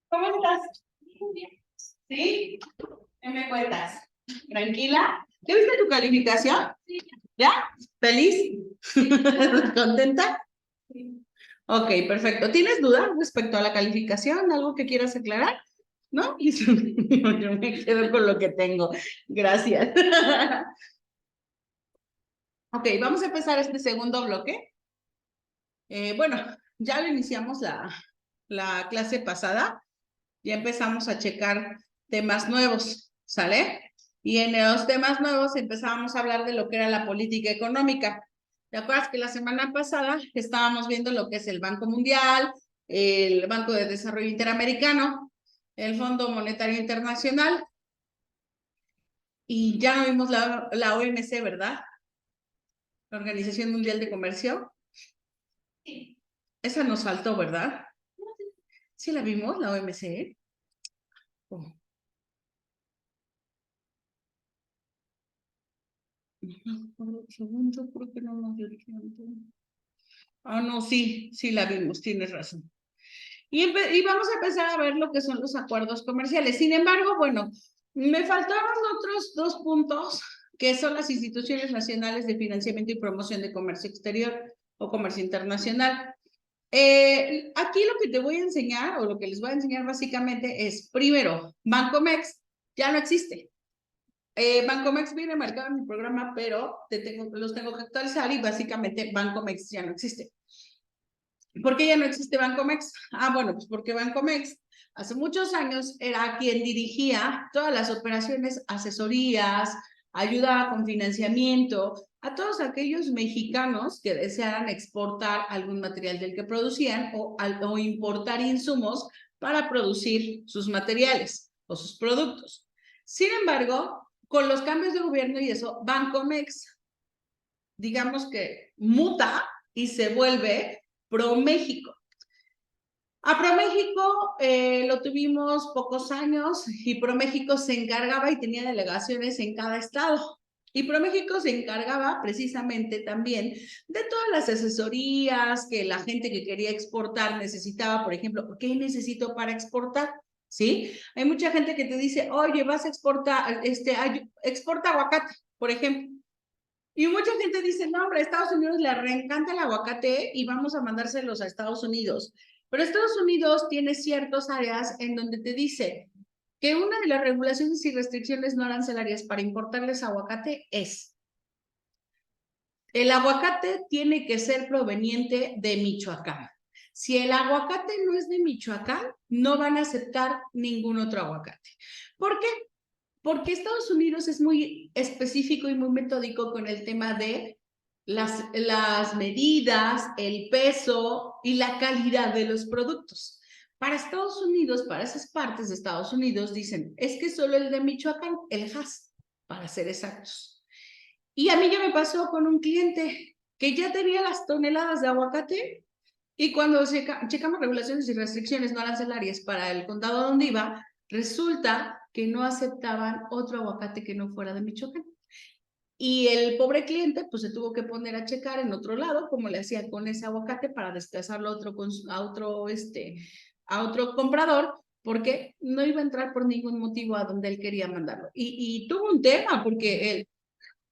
¿Cómo estás? ¿Sí? ¿Qué me cuentas? ¿Tranquila? ¿Ya viste tu calificación? ¿Ya? ¿Feliz? ¿Contenta? Ok, perfecto. ¿Tienes dudas respecto a la calificación? ¿Algo que quieras aclarar? ¿No? Yo me quedo con lo que tengo. Gracias. Ok, vamos a empezar este segundo bloque. Bueno, ya lo iniciamos la clase pasada. Ya empezamos a checar temas nuevos, ¿sale? Y en los temas nuevos empezábamos a hablar de lo que era la política económica. ¿Te acuerdas que la semana pasada estábamos viendo lo que es el Banco Mundial, el Banco de Desarrollo Interamericano, el Fondo Monetario Internacional, y ya no vimos la OMC, ¿verdad? La Organización Mundial de Comercio. Esa nos faltó, ¿verdad? Sí la vimos, la OMC. Oh. Segundo, creo que no nos dio tiempo. Ah, no, sí, sí la vimos, tienes razón. Y vamos a empezar a ver lo que son los acuerdos comerciales. Sin embargo, bueno, me faltaron otros dos puntos, que son las instituciones nacionales de financiamiento y promoción de comercio exterior o comercio internacional. Aquí lo que te voy a enseñar, o lo que les voy a enseñar básicamente es, primero, Bancomex ya no existe. Bancomex viene marcado en mi programa, pero los tengo que actualizar y básicamente Bancomex ya no existe. ¿Por qué ya no existe Bancomex? Ah, bueno, pues porque Bancomex hace muchos años era quien dirigía todas las operaciones, asesorías, ayudaba con financiamiento a todos aquellos mexicanos que desearan exportar algún material del que producían o importar insumos para producir sus materiales o sus productos. Sin embargo, con los cambios de gobierno y eso, Bancomex, digamos que muta y se vuelve ProMéxico. A ProMéxico lo tuvimos pocos años y ProMéxico se encargaba y tenía delegaciones en cada estado. Y ProMéxico se encargaba precisamente también de todas las asesorías que la gente que quería exportar necesitaba. Por ejemplo, ¿qué necesito para exportar? ¿Sí? Hay mucha gente que te dice, oye, vas a exportar, exporta aguacate, por ejemplo. Y mucha gente dice, no, hombre, a Estados Unidos le reencanta el aguacate y vamos a mandárselos a Estados Unidos. Pero Estados Unidos tiene ciertas áreas en donde te dice que una de las regulaciones y restricciones no arancelarias para importarles aguacate es: el aguacate tiene que ser proveniente de Michoacán. Si el aguacate no es de Michoacán, no van a aceptar ningún otro aguacate. ¿Por qué? Porque Estados Unidos es muy específico y muy metódico con el tema de las medidas, el peso y la calidad de los productos. Para Estados Unidos, para esas partes de Estados Unidos, dicen, es que solo el de Michoacán, el Hass, para ser exactos. Y a mí ya me pasó con un cliente que ya tenía las toneladas de aguacate y cuando checamos regulaciones y restricciones no arancelarias para el condado donde iba, resulta que no aceptaban otro aguacate que no fuera de Michoacán. Y el pobre cliente pues se tuvo que poner a checar en otro lado cómo le hacían con ese aguacate para desplazarlo a otro comprador, porque no iba a entrar por ningún motivo a donde él quería mandarlo. Y tuvo un tema porque él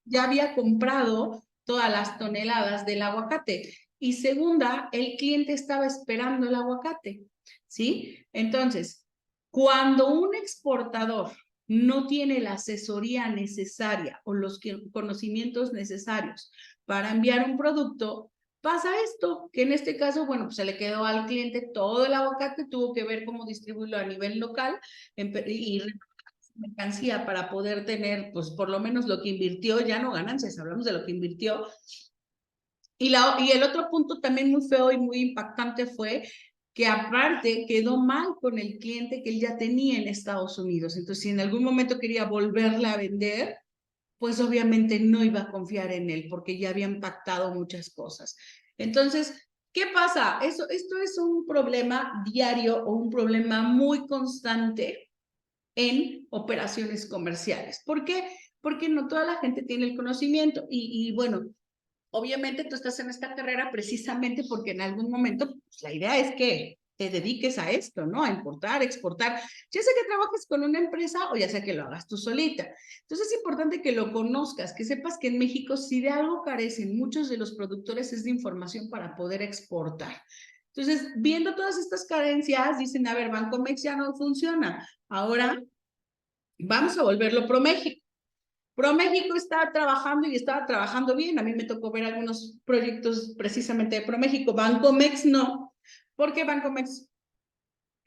ya había comprado todas las toneladas del aguacate. Y segunda, el cliente estaba esperando el aguacate, ¿sí? Entonces, cuando un exportador no tiene la asesoría necesaria o los conocimientos necesarios para enviar un producto, pasa esto, que en este caso, bueno, pues se le quedó al cliente todo el aguacate, tuvo que ver cómo distribuirlo a nivel local y mercancía para poder tener, pues por lo menos lo que invirtió, ya no ganancias, hablamos de lo que invirtió. Y el otro punto también muy feo y muy impactante fue que aparte quedó mal con el cliente que él ya tenía en Estados Unidos. Entonces, si en algún momento quería volverle a vender, pues obviamente no iba a confiar en él porque ya habían pactado muchas cosas. Entonces, ¿qué pasa? Esto es un problema diario o un problema muy constante en operaciones comerciales. ¿Por qué? Porque no toda la gente tiene el conocimiento y bueno, obviamente tú estás en esta carrera precisamente porque en algún momento pues, la idea es que te dediques a esto, ¿no? A importar, exportar, ya sea que trabajes con una empresa o ya sea que lo hagas tú solita. Entonces es importante que lo conozcas, que sepas que en México si de algo carecen muchos de los productores es de información para poder exportar. Entonces, viendo todas estas carencias, dicen, a ver, Bancomex ya no funciona, ahora vamos a volverlo ProMéxico. ProMéxico estaba trabajando y estaba trabajando bien. A mí me tocó ver algunos proyectos precisamente de ProMéxico. Bancomex no, porque Bancomex,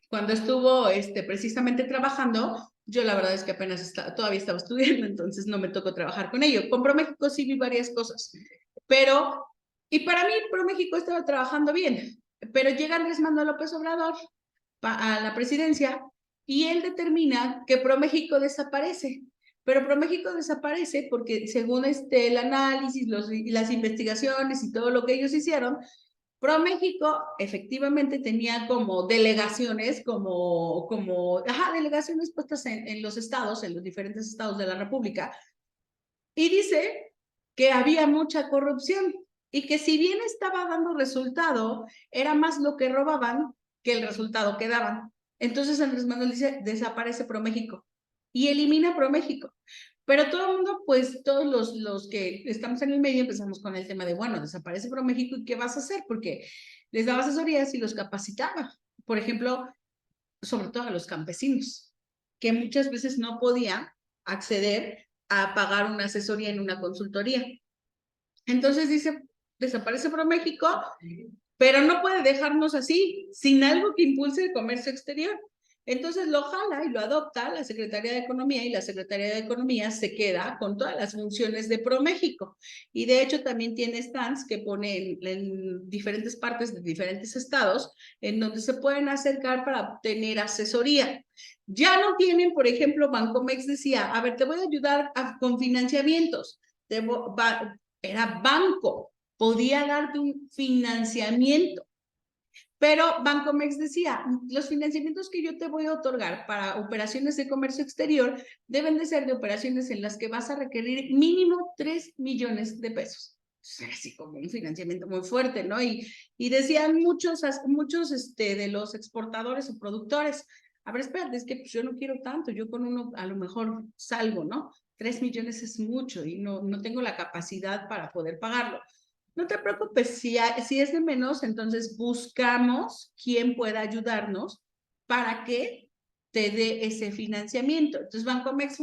cuando estuvo precisamente trabajando, yo la verdad es que apenas todavía estaba estudiando, entonces no me tocó trabajar con ello. Con ProMéxico sí vi varias cosas, pero, y para mí ProMéxico estaba trabajando bien, pero llega Andrés Manuel López Obrador a la presidencia y él determina que ProMéxico desaparece. Pero ProMéxico desaparece porque según el análisis, las investigaciones y todo lo que ellos hicieron, ProMéxico efectivamente tenía como delegaciones, delegaciones puestas en los estados, en los diferentes estados de la República, y dice que había mucha corrupción y que si bien estaba dando resultado, era más lo que robaban que el resultado que daban. Entonces Andrés Manuel dice, desaparece ProMéxico y elimina ProMéxico. Pero todo el mundo, pues todos los que estamos en el medio empezamos con el tema de, bueno, desaparece ProMéxico y ¿qué vas a hacer? Porque les daba asesorías y los capacitaba. Por ejemplo, sobre todo a los campesinos, que muchas veces no podían acceder a pagar una asesoría en una consultoría. Entonces dice, desaparece ProMéxico, pero no puede dejarnos así, sin algo que impulse el comercio exterior. Entonces lo jala y lo adopta la Secretaría de Economía y la Secretaría de Economía se queda con todas las funciones de ProMéxico. Y de hecho también tiene stands que pone en diferentes partes de diferentes estados en donde se pueden acercar para obtener asesoría. Ya no tienen, por ejemplo, Bancomex decía, a ver, te voy a ayudar con financiamientos. Era banco, podía darte un financiamiento. Pero Bancomex decía, los financiamientos que yo te voy a otorgar para operaciones de comercio exterior deben de ser de operaciones en las que vas a requerir mínimo 3 millones de pesos. Así como un financiamiento muy fuerte, ¿no? Y decían muchos de los exportadores o productores, a ver, espérate, es que pues yo no quiero tanto, yo con uno a lo mejor salgo, ¿no? 3 millones es mucho y no tengo la capacidad para poder pagarlo. No te preocupes, si es de menos, entonces buscamos quién pueda ayudarnos para que te dé ese financiamiento. Entonces Bancomex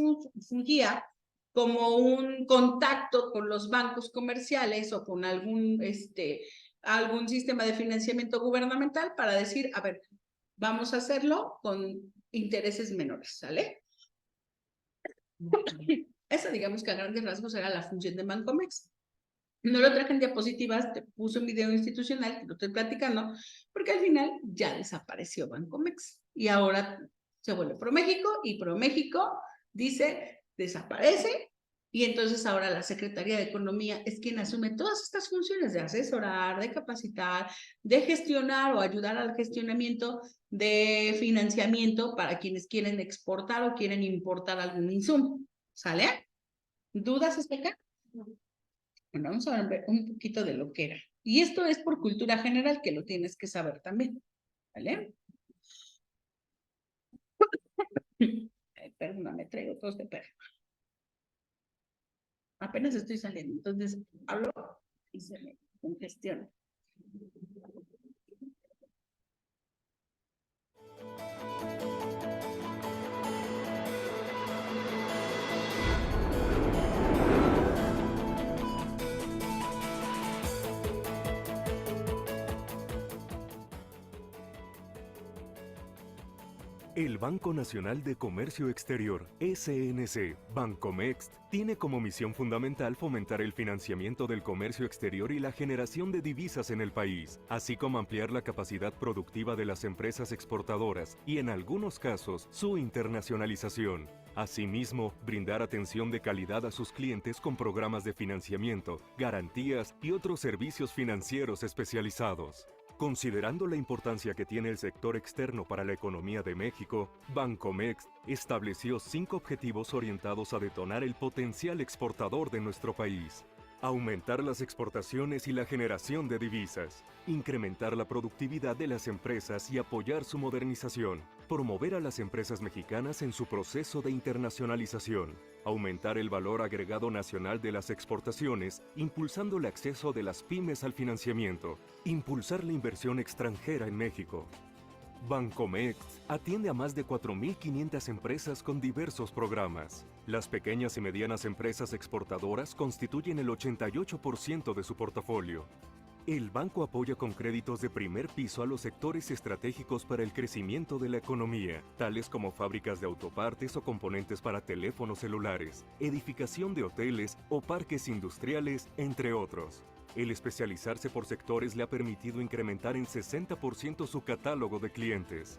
fungía como un contacto con los bancos comerciales o con algún sistema de financiamiento gubernamental para decir, a ver, vamos a hacerlo con intereses menores, ¿sale? Esa digamos que a grandes rasgos era la función de Bancomex. No lo traje en diapositivas, te puse un video institucional que lo estoy platicando, porque al final ya desapareció Bancomex y ahora se vuelve ProMéxico y ProMéxico dice desaparece y entonces ahora la Secretaría de Economía es quien asume todas estas funciones de asesorar, de capacitar, de gestionar o ayudar al gestionamiento de financiamiento para quienes quieren exportar o quieren importar algún insumo. ¿Sale? ¿Dudas hasta acá? Bueno, vamos a ver un poquito de lo que era. Y esto es por cultura general, que lo tienes que saber también. ¿Vale? Perdóname, traigo tos de perro. Apenas estoy saliendo, entonces hablo y se me congestiona. El Banco Nacional de Comercio Exterior, SNC, Bancomext, tiene como misión fundamental fomentar el financiamiento del comercio exterior y la generación de divisas en el país, así como ampliar la capacidad productiva de las empresas exportadoras y, en algunos casos, su internacionalización. Asimismo, brindar atención de calidad a sus clientes con programas de financiamiento, garantías y otros servicios financieros especializados. Considerando la importancia que tiene el sector externo para la economía de México, Bancomext estableció 5 objetivos orientados a detonar el potencial exportador de nuestro país. Aumentar las exportaciones y la generación de divisas, incrementar la productividad de las empresas y apoyar su modernización, promover a las empresas mexicanas en su proceso de internacionalización, aumentar el valor agregado nacional de las exportaciones, impulsando el acceso de las pymes al financiamiento, impulsar la inversión extranjera en México. Bancomext atiende a más de 4.500 empresas con diversos programas. Las pequeñas y medianas empresas exportadoras constituyen el 88% de su portafolio. El banco apoya con créditos de primer piso a los sectores estratégicos para el crecimiento de la economía, tales como fábricas de autopartes o componentes para teléfonos celulares, edificación de hoteles o parques industriales, entre otros. El especializarse por sectores le ha permitido incrementar en 60% su catálogo de clientes.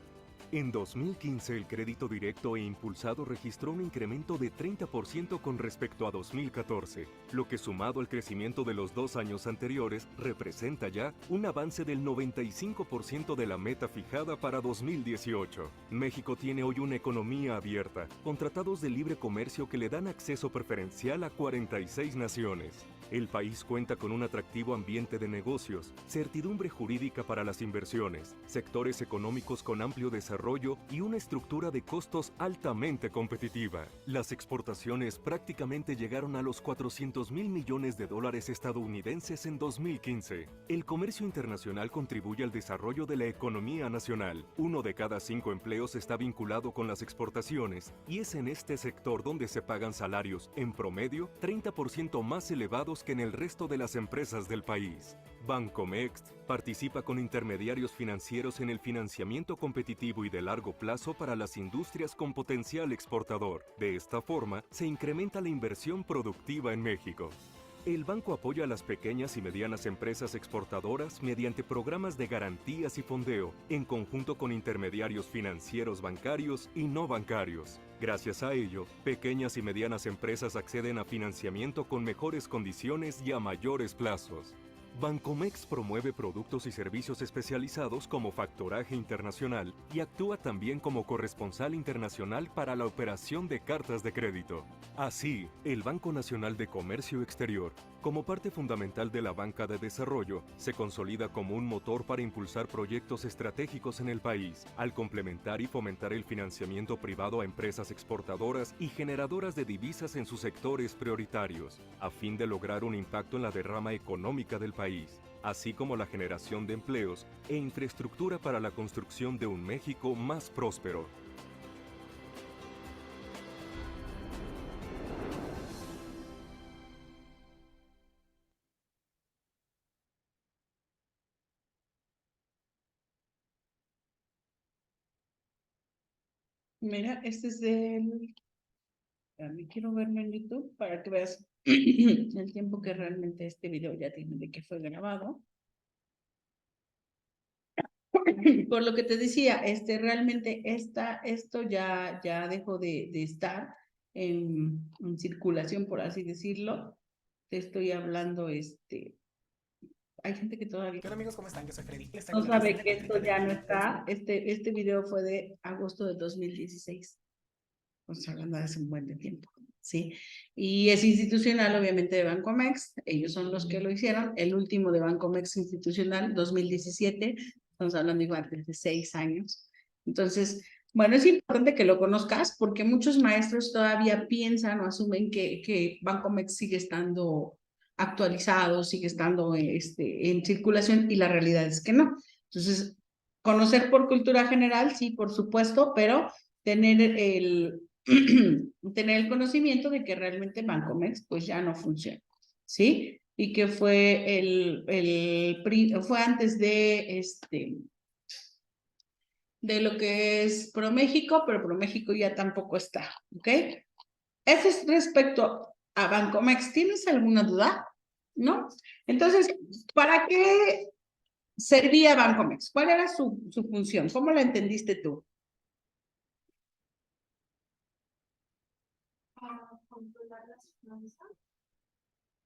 En 2015, el crédito directo e impulsado registró un incremento de 30% con respecto a 2014, lo que sumado al crecimiento de los 2 años anteriores representa ya un avance del 95% de la meta fijada para 2018. México tiene hoy una economía abierta, con tratados de libre comercio que le dan acceso preferencial a 46 naciones. El país cuenta con un atractivo ambiente de negocios, certidumbre jurídica para las inversiones, sectores económicos con amplio desarrollo y una estructura de costos altamente competitiva. Las exportaciones prácticamente llegaron a los 400,000 millones de dólares estadounidenses en 2015. El comercio internacional contribuye al desarrollo de la economía nacional. 1 de cada 5 empleos está vinculado con las exportaciones y es en este sector donde se pagan salarios, en promedio, 30% más elevados que en el resto de las empresas del país. Bancomext participa con intermediarios financieros en el financiamiento competitivo y de largo plazo para las industrias con potencial exportador. De esta forma, se incrementa la inversión productiva en México. El banco apoya a las pequeñas y medianas empresas exportadoras mediante programas de garantías y fondeo, en conjunto con intermediarios financieros bancarios y no bancarios. Gracias a ello, pequeñas y medianas empresas acceden a financiamiento con mejores condiciones y a mayores plazos. Bancomext promueve productos y servicios especializados como factoraje internacional y actúa también como corresponsal internacional para la operación de cartas de crédito. Así, el Banco Nacional de Comercio Exterior, como parte fundamental de la banca de desarrollo, se consolida como un motor para impulsar proyectos estratégicos en el país, al complementar y fomentar el financiamiento privado a empresas exportadoras y generadoras de divisas en sus sectores prioritarios, a fin de lograr un impacto en la derrama económica del país, así como la generación de empleos e infraestructura para la construcción de un México más próspero. Mira, este es del... Me quiero verlo en YouTube para que veas el tiempo que realmente este video ya tiene de que fue grabado. Por lo que te decía, realmente esto ya dejó de estar en circulación, por así decirlo. Te estoy hablando, hay gente que todavía ¿Qué onda, amigos? ¿Cómo están? Yo soy Freddy. Les traigo no la sabe reseña que completa esto del ya no video de está. Este video fue de agosto de 2016. Estamos hablando de hace un buen de tiempo, ¿sí? Y es institucional, obviamente, de Bancomext. Ellos son los que lo hicieron. El último de Bancomext institucional, 2017. Estamos hablando igual de 6 años. Entonces, bueno, es importante que lo conozcas porque muchos maestros todavía piensan o asumen que Bancomext sigue estando actualizado, sigue estando en circulación y la realidad es que no. Entonces, conocer por cultura general, sí, por supuesto, pero tener tener el conocimiento de que realmente Bancomext pues ya no funciona, ¿sí? Y que fue fue antes de lo que es ProMéxico, pero ProMéxico ya tampoco está, ¿ok? Eso es respecto a Bancomext. ¿Tienes alguna duda? ¿No? Entonces, ¿para qué servía Bancomext? ¿Cuál era su función? ¿Cómo la entendiste tú? Para controlar las finanzas,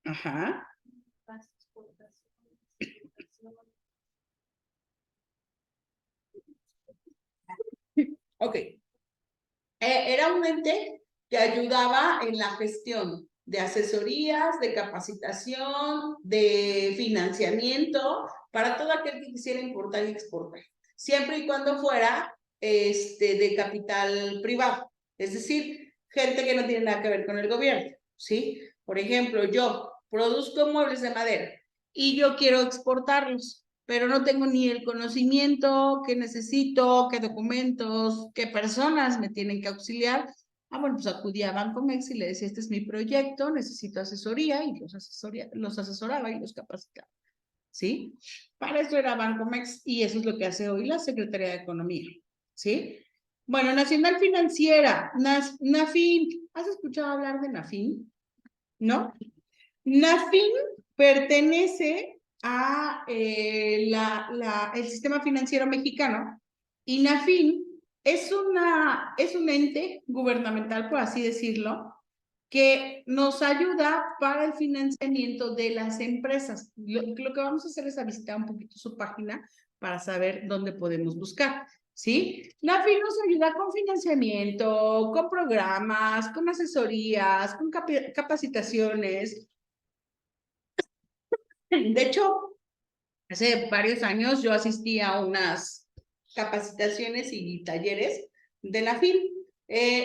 Ajá. las exportaciones, Ok. Era un ente que ayudaba en la gestión de asesorías, de capacitación, de financiamiento para todo aquel que quisiera importar y exportar, siempre y cuando fuera de capital privado, es decir, gente que no tiene nada que ver con el gobierno, ¿sí? Por ejemplo, yo produzco muebles de madera y yo quiero exportarlos, pero no tengo ni el conocimiento que necesito, qué documentos, qué personas me tienen que auxiliar. Bueno, pues acudí a Bancomext y le decía, este es mi proyecto, necesito asesoría, y los asesoraba y los capacitaba, ¿sí? Para eso era Bancomext, y eso es lo que hace hoy la Secretaría de Economía, ¿sí? Bueno, Nacional Financiera, NAFIN, ¿has escuchado hablar de NAFIN? ¿No? NAFIN pertenece a el sistema financiero mexicano, y NAFIN es un ente gubernamental, por así decirlo, que nos ayuda para el financiamiento de las empresas. Lo que vamos a hacer es a visitar un poquito su página para saber dónde podemos buscar, ¿sí? NAFIN nos ayuda con financiamiento, con programas, con asesorías, con capacitaciones. De hecho, hace varios años yo asistí a unas capacitaciones y talleres de NAFIN.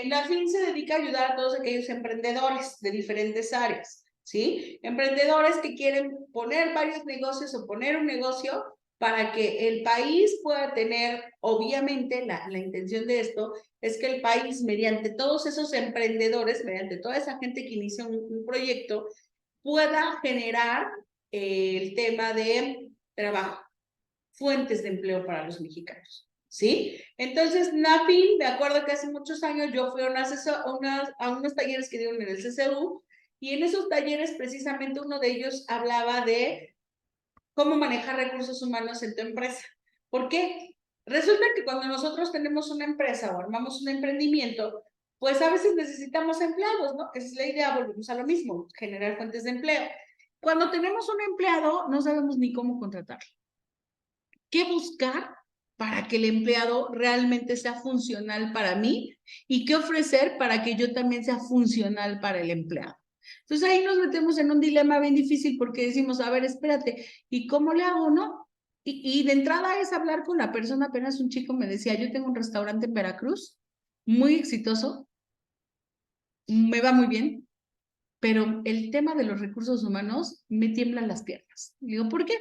NAFIN se dedica a ayudar a todos aquellos emprendedores de diferentes áreas, ¿sí? Emprendedores que quieren poner varios negocios o poner un negocio para que el país pueda tener, obviamente, la intención de esto es que el país, mediante todos esos emprendedores, mediante toda esa gente que inicia un proyecto, pueda generar el tema de trabajo, fuentes de empleo para los mexicanos, ¿sí? Entonces, NAFIN, de acuerdo que hace muchos años yo fui a unos talleres que dieron en el CCU, y en esos talleres precisamente uno de ellos hablaba de cómo manejar recursos humanos en tu empresa. ¿Por qué? Resulta que cuando nosotros tenemos una empresa o armamos un emprendimiento, pues a veces necesitamos empleados, ¿no? Esa es la idea, volvemos a lo mismo, generar fuentes de empleo. Cuando tenemos un empleado, no sabemos ni cómo contratarlo. ¿Qué buscar para que el empleado realmente sea funcional para mí? ¿Y qué ofrecer para que yo también sea funcional para el empleado? Entonces ahí nos metemos en un dilema bien difícil, porque decimos, a ver, espérate, ¿y cómo le hago, no? Y de entrada es hablar con la persona. Apenas un chico me decía, yo tengo un restaurante en Veracruz, muy exitoso, me va muy bien, pero el tema de los recursos humanos me tiemblan las piernas. Y digo, ¿por qué?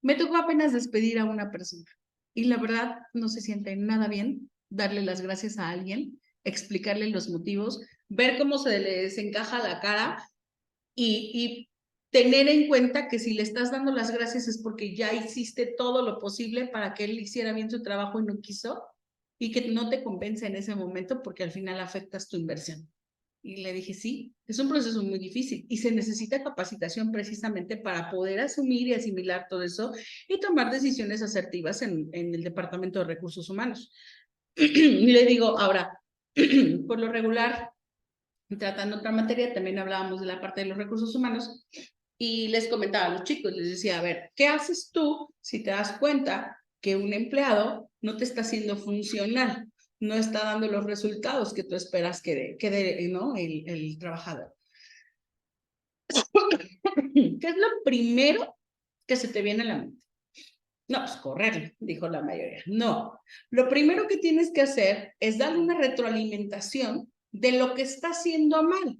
Me tocó apenas despedir a una persona, y la verdad no se siente nada bien darle las gracias a alguien, explicarle los motivos, ver cómo se le desencaja la cara, y tener en cuenta que si le estás dando las gracias es porque ya hiciste todo lo posible para que él hiciera bien su trabajo y no quiso, y que no te compensa en ese momento porque al final afectas tu inversión. Y le dije, sí, es un proceso muy difícil y se necesita capacitación precisamente para poder asumir y asimilar todo eso y tomar decisiones asertivas en el Departamento de Recursos Humanos. Y le digo, ahora, por lo regular, tratando otra materia, también hablábamos de la parte de los recursos humanos, y les comentaba a los chicos, les decía, a ver, ¿qué haces tú si te das cuenta que un empleado no te está haciendo funcional, no está dando los resultados que tú esperas que dé, ¿no? el trabajador? ¿Qué es lo primero que se te viene a la mente? No, pues correr, dijo la mayoría. No, lo primero que tienes que hacer es darle una retroalimentación de lo que está haciendo mal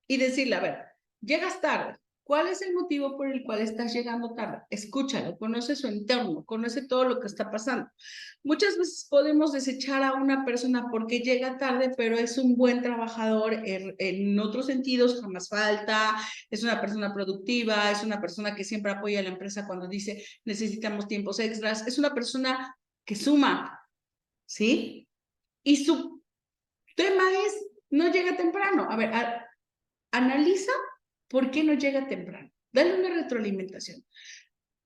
y decirle, a ver, llegas tarde. ¿Cuál es el motivo por el cual estás llegando tarde? Escúchalo, conoce su entorno, conoce todo lo que está pasando. Muchas veces podemos desechar a una persona porque llega tarde, pero es un buen trabajador en otros sentidos, jamás falta, es una persona productiva, es una persona que siempre apoya a la empresa cuando dice necesitamos tiempos extras, es una persona que suma. ¿sí? Y su tema es, no llega temprano. A ver, analiza por qué no llega temprano. Dale una retroalimentación.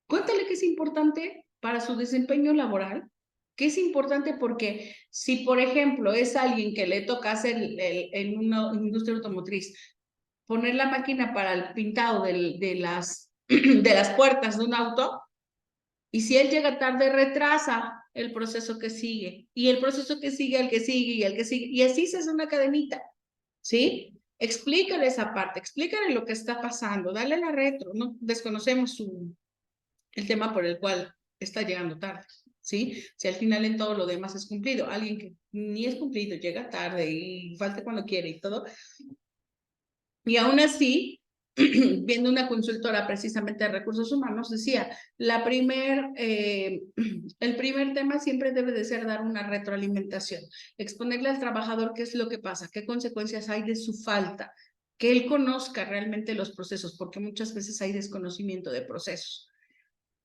Cuéntale que es importante para su desempeño laboral, que es importante porque si, por ejemplo, es alguien que le toca hacer en una industria automotriz, poner la máquina para el pintado de las puertas de un auto, y si él llega tarde, retrasa el proceso que sigue, y el proceso que sigue, el que sigue, y el que sigue, y así se hace una cadenita, ¿sí? Explícale esa parte, explícale lo que está pasando, dale la retro, no desconocemos el tema por el cual está llegando tarde, ¿sí? Si al final en todo lo demás es cumplido, alguien que ni es cumplido, llega tarde y falta cuando quiere y todo, y aún así, viendo una consultora precisamente de recursos humanos, decía, el primer tema siempre debe de ser dar una retroalimentación, exponerle al trabajador qué es lo que pasa, qué consecuencias hay de su falta, que él conozca realmente los procesos, porque muchas veces hay desconocimiento de procesos.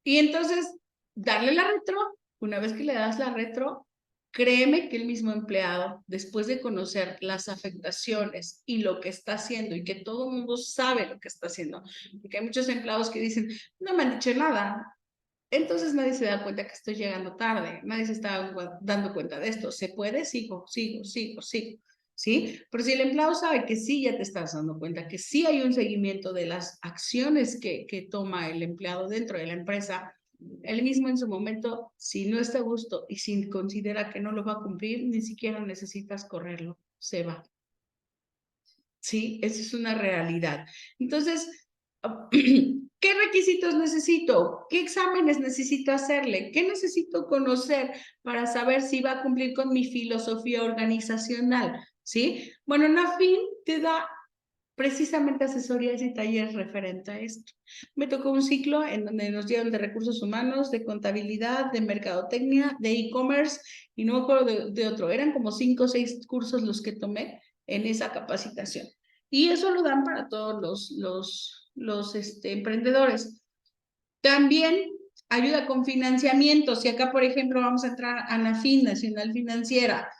Y entonces, darle la retro, una vez que le das la retro, créeme que el mismo empleado, después de conocer las afectaciones y lo que está haciendo, y que todo el mundo sabe lo que está haciendo, porque hay muchos empleados que dicen, no me han dicho nada, entonces nadie se da cuenta que estoy llegando tarde, nadie se está dando cuenta de esto, ¿se puede? Sigo, ¿sí? Pero si el empleado sabe que sí ya te estás dando cuenta, que sí hay un seguimiento de las acciones que toma el empleado dentro de la empresa, él mismo en su momento, si no está a gusto y si considera que no lo va a cumplir, ni siquiera necesitas correrlo, se va. Sí, esa es una realidad. Entonces, ¿qué requisitos necesito? ¿Qué exámenes necesito hacerle? ¿Qué necesito conocer para saber si va a cumplir con mi filosofía organizacional? ¿Sí? Bueno, NAFIN te da precisamente asesorías y talleres referente a esto. Me tocó un ciclo en donde nos dieron de recursos humanos, de contabilidad, de mercadotecnia, de e-commerce y no me acuerdo de otro. Eran como 5 o 6 cursos los que tomé en esa capacitación. Y eso lo dan para todos los emprendedores. También ayuda con financiamiento. Si acá, por ejemplo, vamos a entrar a NAFIN, Nacional Financiera,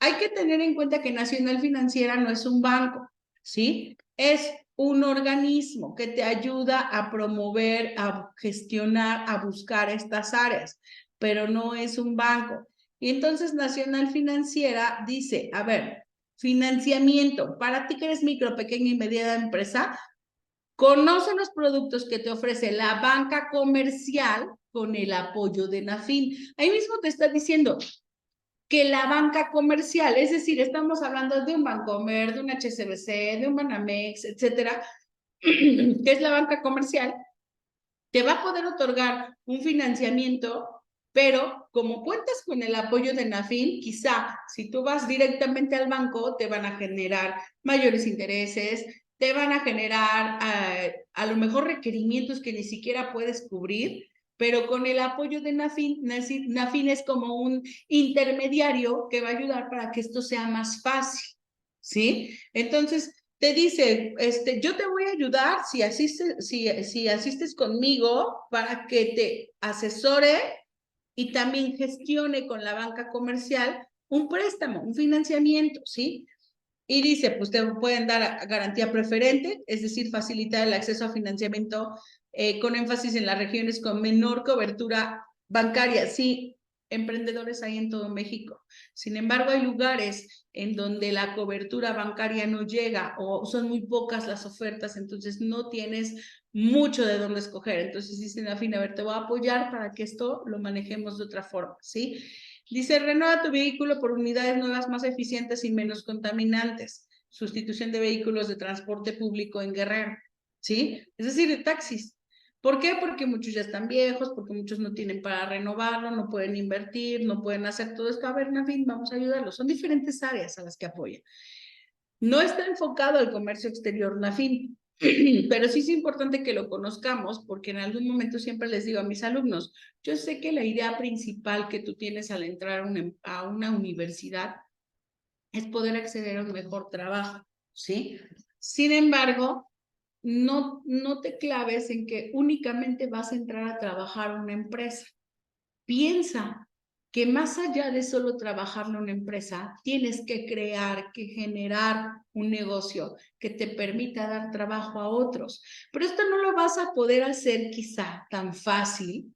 hay que tener en cuenta que Nacional Financiera no es un banco, ¿sí? Es un organismo que te ayuda a promover, a gestionar, a buscar estas áreas, pero no es un banco. Y entonces Nacional Financiera dice, a ver, financiamiento, para ti que eres micro, pequeña y mediana empresa, conoce los productos que te ofrece la banca comercial con el apoyo de NAFIN. Ahí mismo te está diciendo que la banca comercial, es decir, estamos hablando de un Bancomer, de un HSBC, de un Banamex, etcétera, que es la banca comercial, te va a poder otorgar un financiamiento, pero como cuentas con el apoyo de NAFIN, quizá si tú vas directamente al banco, te van a generar mayores intereses, te van a generar a lo mejor requerimientos que ni siquiera puedes cubrir, pero con el apoyo de NAFIN, NAFIN es como un intermediario que va a ayudar para que esto sea más fácil, ¿sí? Entonces, te dice, yo te voy a ayudar si asistes conmigo para que te asesore y también gestione con la banca comercial un préstamo, un financiamiento, ¿sí? Y dice, pues te pueden dar garantía preferente, es decir, facilitar el acceso a financiamiento con énfasis en las regiones con menor cobertura bancaria. Sí, emprendedores hay en todo México. Sin embargo, hay lugares en donde la cobertura bancaria no llega o son muy pocas las ofertas, entonces no tienes mucho de dónde escoger. Entonces dicen, afín, a ver, te voy a apoyar para que esto lo manejemos de otra forma, ¿sí? Dice, renueva tu vehículo por unidades nuevas más eficientes y menos contaminantes. Sustitución de vehículos de transporte público en Guerrero, ¿sí? Es decir, de taxis. ¿Por qué? Porque muchos ya están viejos, porque muchos no tienen para renovarlo, no pueden invertir, no pueden hacer todo esto. A ver, en fin, vamos a ayudarlos. Son diferentes áreas a las que apoyan. No está enfocado al comercio exterior NAFIN, pero sí es importante que lo conozcamos porque en algún momento siempre les digo a mis alumnos, yo sé que la idea principal que tú tienes al entrar a una universidad es poder acceder a un mejor trabajo, ¿sí? Sin embargo, no te claves en que únicamente vas a entrar a trabajar a una empresa. Piensa que más allá de solo trabajar en una empresa, tienes que crear, que generar un negocio que te permita dar trabajo a otros. Pero esto no lo vas a poder hacer quizá tan fácil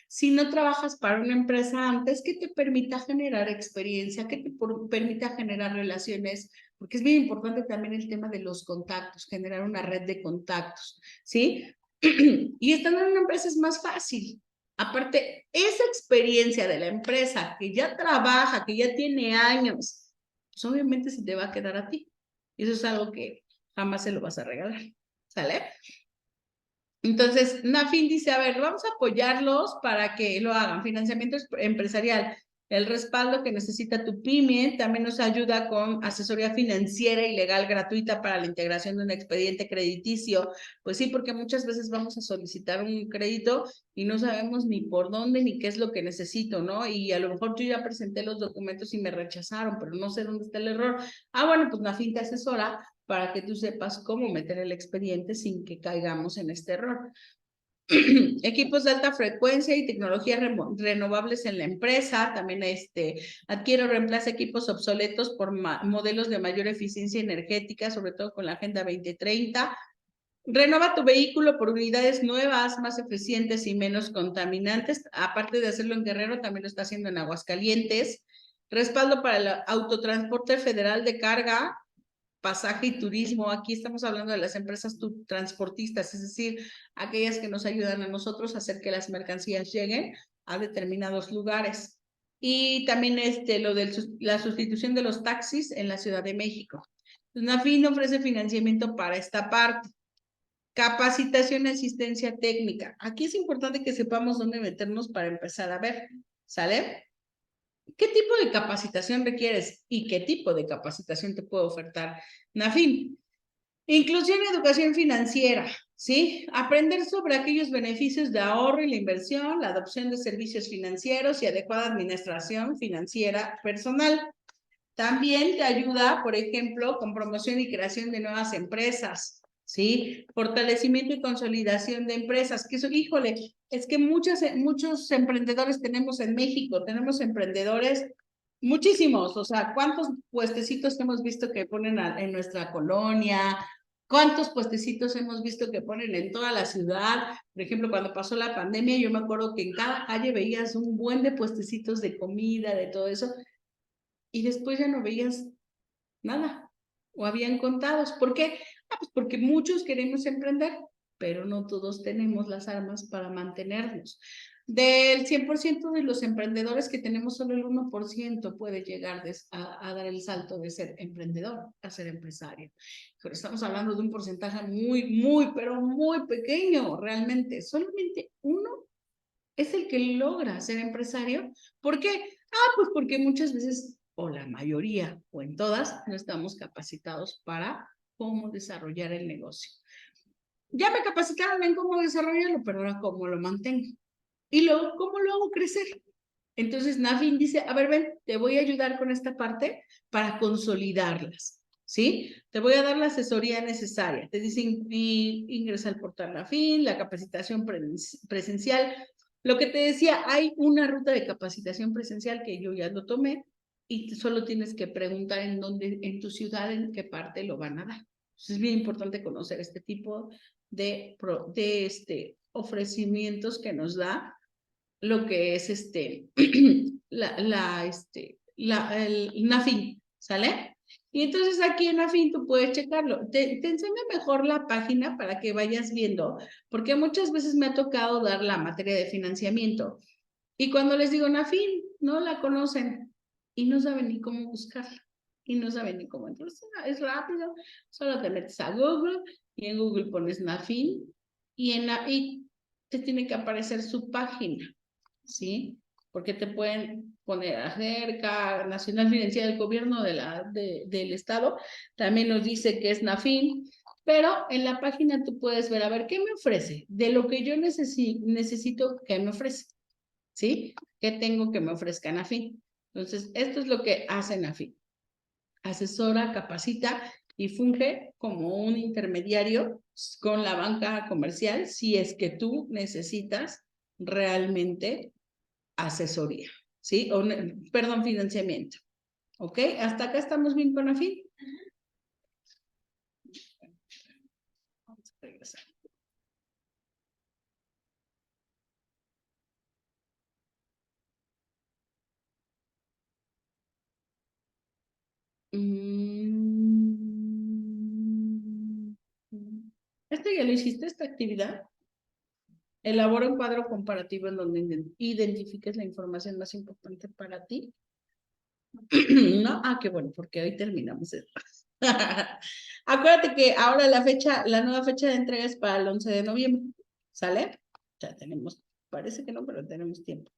si no trabajas para una empresa antes que te permita generar experiencia, que te permita generar relaciones, porque es bien importante también el tema de los contactos, generar una red de contactos, ¿sí? Y estando en una empresa es más fácil. Aparte, esa experiencia de la empresa que ya trabaja, que ya tiene años, pues obviamente se te va a quedar a ti. Y eso es algo que jamás se lo vas a regalar, ¿sale? Entonces, Nafin dice, a ver, vamos a apoyarlos para que lo hagan. Financiamiento empresarial, el respaldo que necesita tu pyme, también nos ayuda con asesoría financiera y legal gratuita para la integración de un expediente crediticio. Pues sí, porque muchas veces vamos a solicitar un crédito y no sabemos ni por dónde ni qué es lo que necesito, ¿no? Y a lo mejor yo ya presenté los documentos y me rechazaron, pero no sé dónde está el error. Ah, bueno, pues Nafin te asesora para que tú sepas cómo meter el expediente sin que caigamos en este error. Equipos de alta frecuencia y tecnologías renovables en la empresa, también adquiere o reemplaza equipos obsoletos por modelos de mayor eficiencia energética, sobre todo con la Agenda 2030. Renueva tu vehículo por unidades nuevas, más eficientes y menos contaminantes. Aparte de hacerlo en Guerrero, también lo está haciendo en Aguascalientes. Respaldo para el autotransporte federal de carga, pasaje y turismo. Aquí estamos hablando de las empresas transportistas, es decir, aquellas que nos ayudan a nosotros a hacer que las mercancías lleguen a determinados lugares. Y también lo de la sustitución de los taxis en la Ciudad de México. Nafin ofrece financiamiento para esta parte. Capacitación y asistencia técnica. Aquí es importante que sepamos dónde meternos para empezar a ver, ¿sale? ¿Qué tipo de capacitación requieres y qué tipo de capacitación te puede ofertar Nafin? Inclusión y educación financiera, ¿sí? Aprender sobre aquellos beneficios de ahorro y la inversión, la adopción de servicios financieros y adecuada administración financiera personal. También te ayuda, por ejemplo, con promoción y creación de nuevas empresas, ¿sí? Fortalecimiento y consolidación de empresas, que eso, híjole, es que muchos emprendedores tenemos en México, tenemos emprendedores muchísimos, o sea, ¿cuántos puestecitos hemos visto que ponen en nuestra colonia? ¿Cuántos puestecitos hemos visto que ponen en toda la ciudad? Por ejemplo, cuando pasó la pandemia, yo me acuerdo que en cada calle veías un buen de puestecitos de comida, de todo eso, y después ya no veías nada, o habían contados. ¿Por qué? Ah, pues porque muchos queremos emprender, pero no todos tenemos las armas para mantenernos. Del 100% de los emprendedores que tenemos, solo el 1% puede llegar a dar el salto de ser emprendedor a ser empresario. Pero estamos hablando de un porcentaje pero muy pequeño realmente. Solamente uno es el que logra ser empresario. ¿Por qué? Ah, pues porque muchas veces, o la mayoría, o en todas, no estamos capacitados para cómo desarrollar el negocio. Ya me capacitaron en cómo desarrollarlo, pero ahora cómo lo mantengo. Y luego, ¿cómo lo hago crecer? Entonces, Nafin dice, a ver, ven, te voy a ayudar con esta parte para consolidarlas, ¿sí? Te voy a dar la asesoría necesaria. Te dicen, ingresa al portal Nafin, la capacitación presencial. Lo que te decía, hay una ruta de capacitación presencial que yo ya lo tomé y solo tienes que preguntar en dónde, en tu ciudad, en qué parte lo van a dar. Entonces, es bien importante conocer este tipo de ofrecimientos que nos da lo que es el Nafin, ¿sale? Y entonces aquí en Nafin tú puedes checarlo. Te enseño mejor la página para que vayas viendo, porque muchas veces me ha tocado dar la materia de financiamiento. Y cuando les digo Nafin, no la conocen y no saben ni cómo buscarla. Y no saben ni cómo. Entonces es rápido, solo te metes a Google y en Google pones Nafin y te tiene que aparecer su página. ¿Sí? Porque te pueden poner acerca, Nacional Financiera del Gobierno del Estado, también nos dice que es Nafin, pero en la página tú puedes ver, a ver, ¿qué me ofrece? De lo que yo necesito, ¿qué me ofrece? ¿Sí? ¿Qué tengo que me ofrezca Nafin? Entonces, esto es lo que hace Nafin. Asesora, capacita y funge como un intermediario con la banca comercial si es que tú necesitas realmente asesoría. ¿sí? Perdón, financiamiento. ¿Ok? ¿Hasta acá estamos bien con AFIN? Vamos a regresar. ¿Esto ya lo hiciste, esta actividad? Elabora un cuadro comparativo en donde identifiques la información más importante para ti. ¿No? Ah, qué bueno, porque hoy terminamos esto. Acuérdate que ahora la nueva fecha de entrega es para el 11 de noviembre. ¿Sale? Ya tenemos, parece que no, pero tenemos tiempo.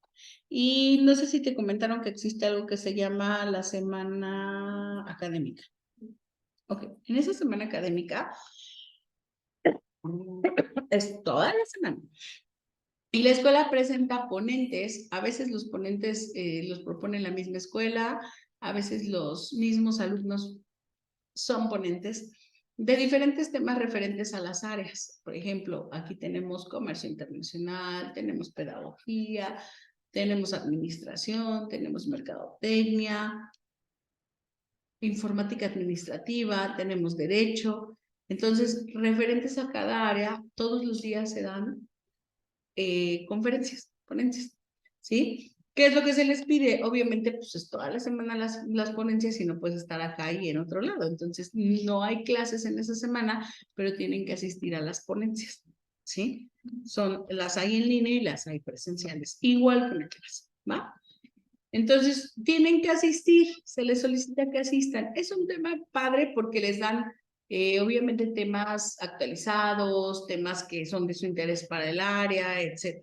Y no sé si te comentaron que existe algo que se llama la semana académica. Ok, en esa semana académica es toda la semana. Y la escuela presenta ponentes, a veces los ponentes los propone la misma escuela, a veces los mismos alumnos son ponentes de diferentes temas referentes a las áreas. Por ejemplo, aquí tenemos comercio internacional, tenemos pedagogía, tenemos administración, tenemos mercadotecnia, informática administrativa, tenemos derecho. Entonces, referentes a cada área, todos los días se dan conferencias, ponencias, ¿sí? ¿Qué es lo que se les pide? Obviamente, pues es toda la semana las ponencias y no puedes estar acá y en otro lado. Entonces, no hay clases en esa semana, pero tienen que asistir a las ponencias, ¿sí? Las hay en línea y las hay presenciales, igual que una clase, ¿va? Entonces, tienen que asistir, se les solicita que asistan. Es un tema padre porque les dan, obviamente, temas actualizados, temas que son de su interés para el área, etc.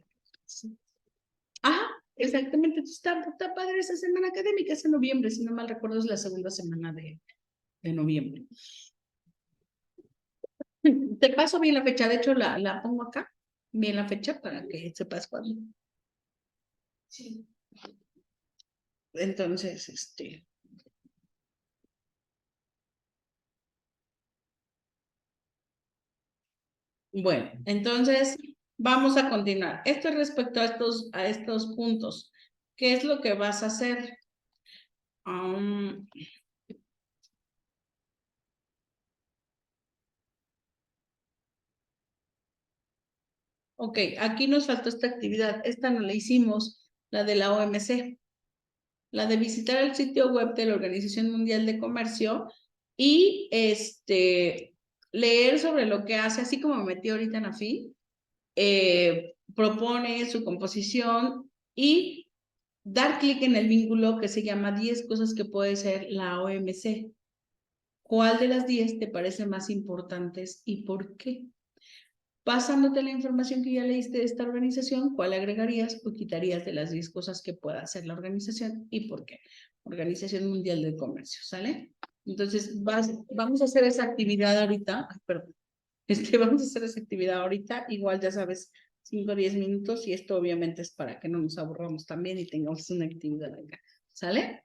Ah, exactamente. Está padre esa semana académica, es en noviembre, si no mal recuerdo, es la segunda semana de noviembre. Te paso bien la fecha, de hecho la pongo acá, bien la fecha para que sepas cuándo. Sí. Entonces, bueno, entonces vamos a continuar. Esto es respecto a estos puntos. ¿Qué es lo que vas a hacer? Ok, aquí nos faltó esta actividad. Esta no la hicimos, la de la OMC, la de visitar el sitio web de la Organización Mundial de Comercio y leer sobre lo que hace, así como me metí ahorita en AFI, propone su composición y dar clic en el vínculo que se llama 10 cosas que puede ser la OMC. ¿Cuál de las 10 te parece más importantes y por qué? Pasándote la información que ya leíste de esta organización, ¿cuál agregarías o quitarías de las 10 cosas que pueda hacer la organización y por qué? Organización Mundial del Comercio, ¿sale? Entonces, vamos a hacer esa actividad ahorita, perdón, vamos a hacer esa actividad ahorita, igual ya sabes, 5 o 10 minutos y esto obviamente es para que no nos aburramos también y tengamos una actividad acá, ¿sale?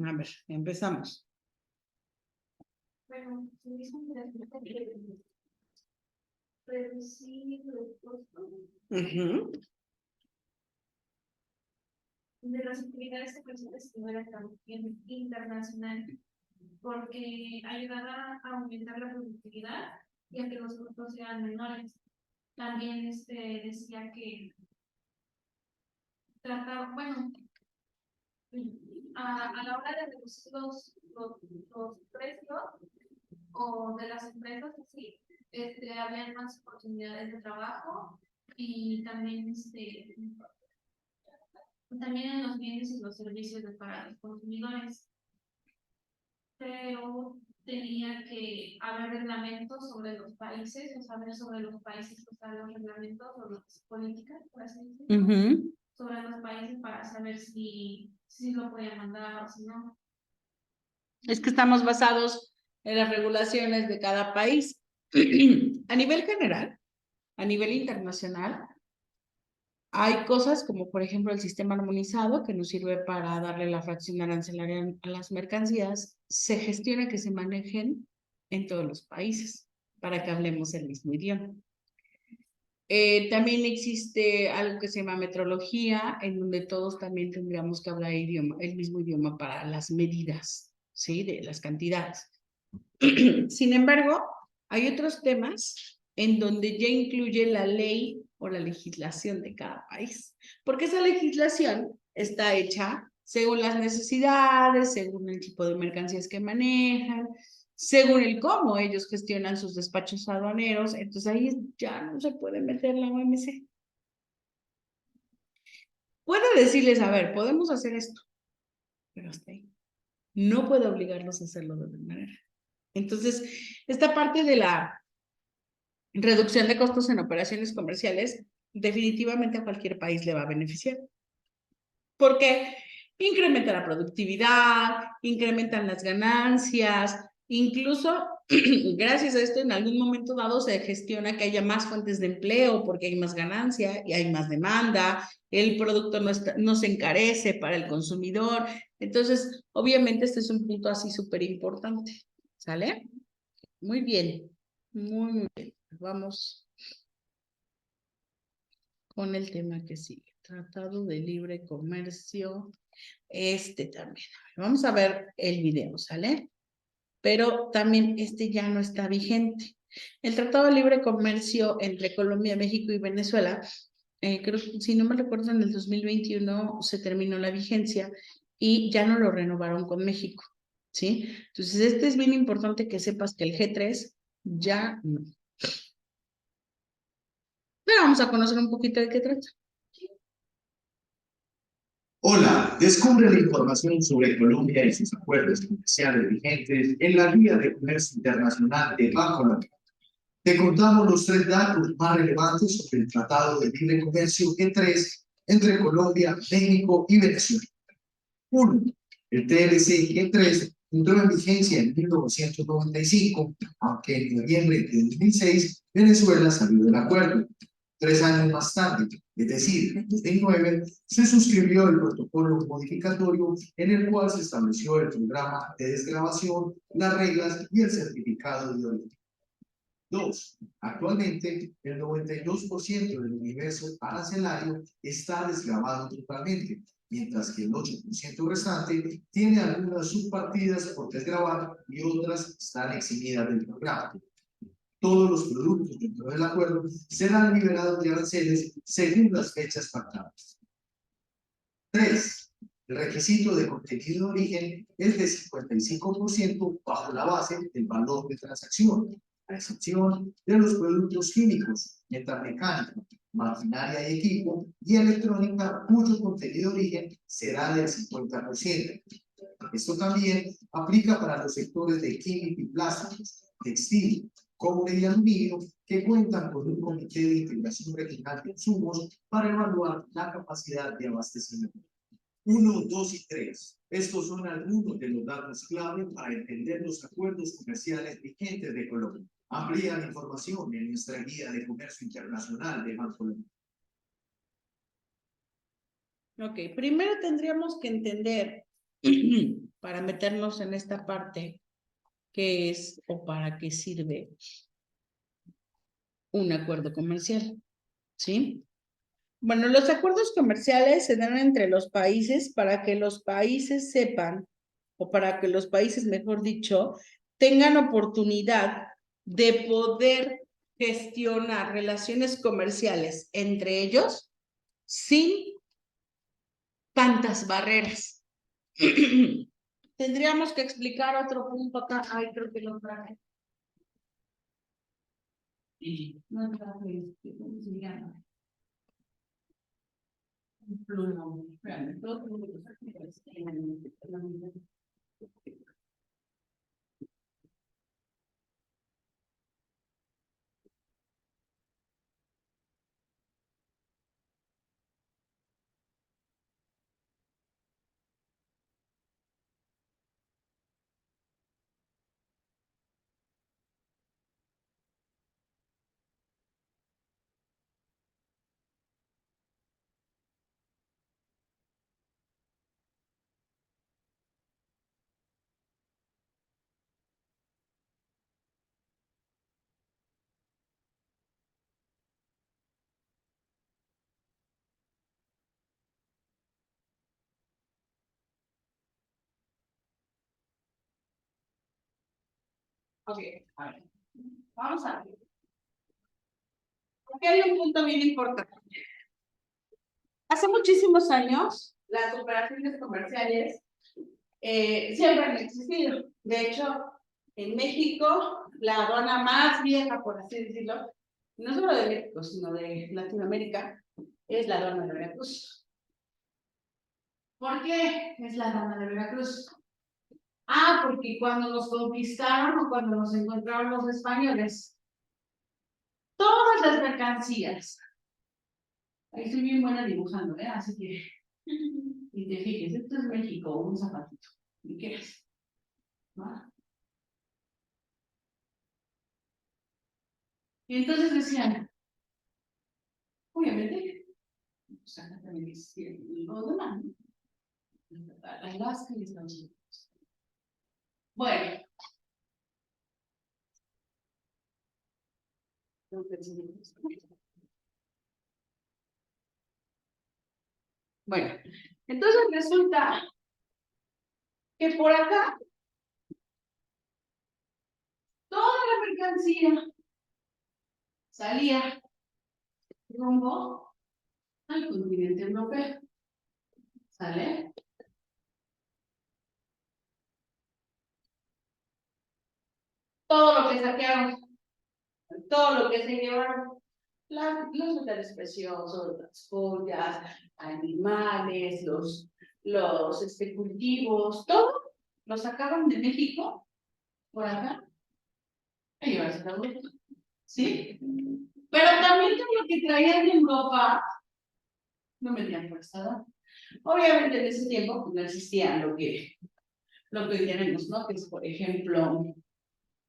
A ver, empezamos. Bueno, reducir los costos Ujú. de las actividades comerciales a nivel internacional, porque ayudará a aumentar la productividad y a que los costos sean menores. También decía que trataba, bueno, a la hora de reducir los precios o de las empresas así, habían más oportunidades de trabajo y también también en los bienes y los servicios para los consumidores. Pero tenía que haber reglamentos sobre los países, o saber sobre los países, o sea, los reglamentos o las políticas, por así decirlo, sobre los países para saber si lo podían mandar o si no. Es que estamos basados en las regulaciones de cada país. A nivel general, a nivel internacional, hay cosas como, por ejemplo, el sistema armonizado, que nos sirve para darle la fracción arancelaria a las mercancías, se gestiona que se manejen en todos los países, para que hablemos el mismo idioma. También existe algo que se llama metrología, en donde todos también tendríamos que hablar el mismo idioma para las medidas, ¿sí? De las cantidades. Sin embargo, hay otros temas en donde ya incluye la ley o la legislación de cada país, porque esa legislación está hecha según las necesidades, según el tipo de mercancías que manejan, según el cómo ellos gestionan sus despachos aduaneros. Entonces ahí ya no se puede meter la OMC. Puede decirles, a ver, podemos hacer esto, pero hasta ahí. No puede obligarlos a hacerlo de otra manera. Entonces, esta parte de la reducción de costos en operaciones comerciales definitivamente a cualquier país le va a beneficiar. Porque incrementa la productividad, incrementan las ganancias, incluso gracias a esto en algún momento dado se gestiona que haya más fuentes de empleo porque hay más ganancia y hay más demanda, el producto no se encarece para el consumidor. Entonces, obviamente este es un punto así súper importante. ¿Sale? Muy bien, muy bien. Vamos con el tema que sigue. Tratado de Libre Comercio. También. Vamos a ver el video, ¿sale? Pero también ya no está vigente. El Tratado de Libre Comercio entre Colombia, México y Venezuela, creo que si no me recuerdo, en el 2021 se terminó la vigencia y ya no lo renovaron con México, ¿sí? Entonces, es bien importante que sepas que el G3 ya no. Pero vamos a conocer un poquito de qué trata. Hola, descubre la información sobre Colombia y sus acuerdos comerciales vigentes en la Guía de Comercio Internacional de Bancolombia. Te contamos los 3 datos más relevantes sobre el Tratado de Libre Comercio G3 entre Colombia, México y Venezuela. 1. El TLC G3 entró en vigencia en 1995, aunque en noviembre de 2006 Venezuela salió del acuerdo. 3 años más tarde, es decir, en 2009, se suscribió el protocolo modificatorio en el cual se estableció el programa de desgravación, las reglas y el certificado de origen. 2. Actualmente, el 92% del universo arancelario está desgravado totalmente, mientras que el 8% restante tiene algunas subpartidas por desgravar y otras están eximidas del programa. Todos los productos dentro del acuerdo serán liberados de aranceles según las fechas pactadas. 3. El requisito de contenido de origen es de 55% bajo la base del valor de transacción, a excepción de los productos químicos, metalmecánica, maquinaria y equipo, y electrónica, cuyo contenido de origen será del 50%. Esto también aplica para los sectores de química y plásticos, textil, cobre y aluminio, que cuentan con un comité de integración regional de insumos para evaluar la capacidad de abastecimiento. 1, 2 y 3. Estos son algunos de los datos clave para entender los acuerdos comerciales vigentes de Colombia. Amplía la información en nuestra guía de comercio internacional de Bancolombia. Ok, primero tendríamos que entender para meternos en esta parte, ¿qué es o para qué sirve un acuerdo comercial? ¿Sí? Bueno, los acuerdos comerciales se dan entre los países para que los países sepan, o para que los países, mejor dicho, tengan oportunidad de poder gestionar relaciones comerciales entre ellos sin tantas barreras. Tendríamos que explicar otro punto acá. Ay, creo que lo traje. No traje, ¿cómo se llama? Un plumón. Espérame, todo el mundo está aquí, Ok, a ver. Vamos a ver. Aquí hay un punto bien importante. Hace muchísimos años, las operaciones comerciales siempre han existido. De hecho, en México, la aduana más vieja, por así decirlo, no solo de México, sino de Latinoamérica, es la aduana de Veracruz. ¿Por qué es la aduana de Veracruz? Ah, porque cuando nos conquistaron o cuando nos encontraron los españoles, todas las mercancías. Ahí estoy bien buena dibujando, ¿eh? Así que, y te fijes, esto es México, un zapatito. ¿Y qué es? ¿No? Y entonces decían, obviamente, pues acá también existía el demás, ¿no? Alaska y Estados Unidos. Bueno. Bueno, entonces resulta que por acá toda la mercancía salía rumbo al continente europeo. ¿Sale? Todo lo que saquearon, todo lo que se llevaron, los metales preciosos, las joyas, animales, los cultivos, todo lo sacaban de México por acá a llevarse a Europa. ¿Sí? Pero también todo lo que traían de Europa no metían por estado. Obviamente en ese tiempo pues, no existía lo que hoy tenemos, ¿no? Que es, por ejemplo,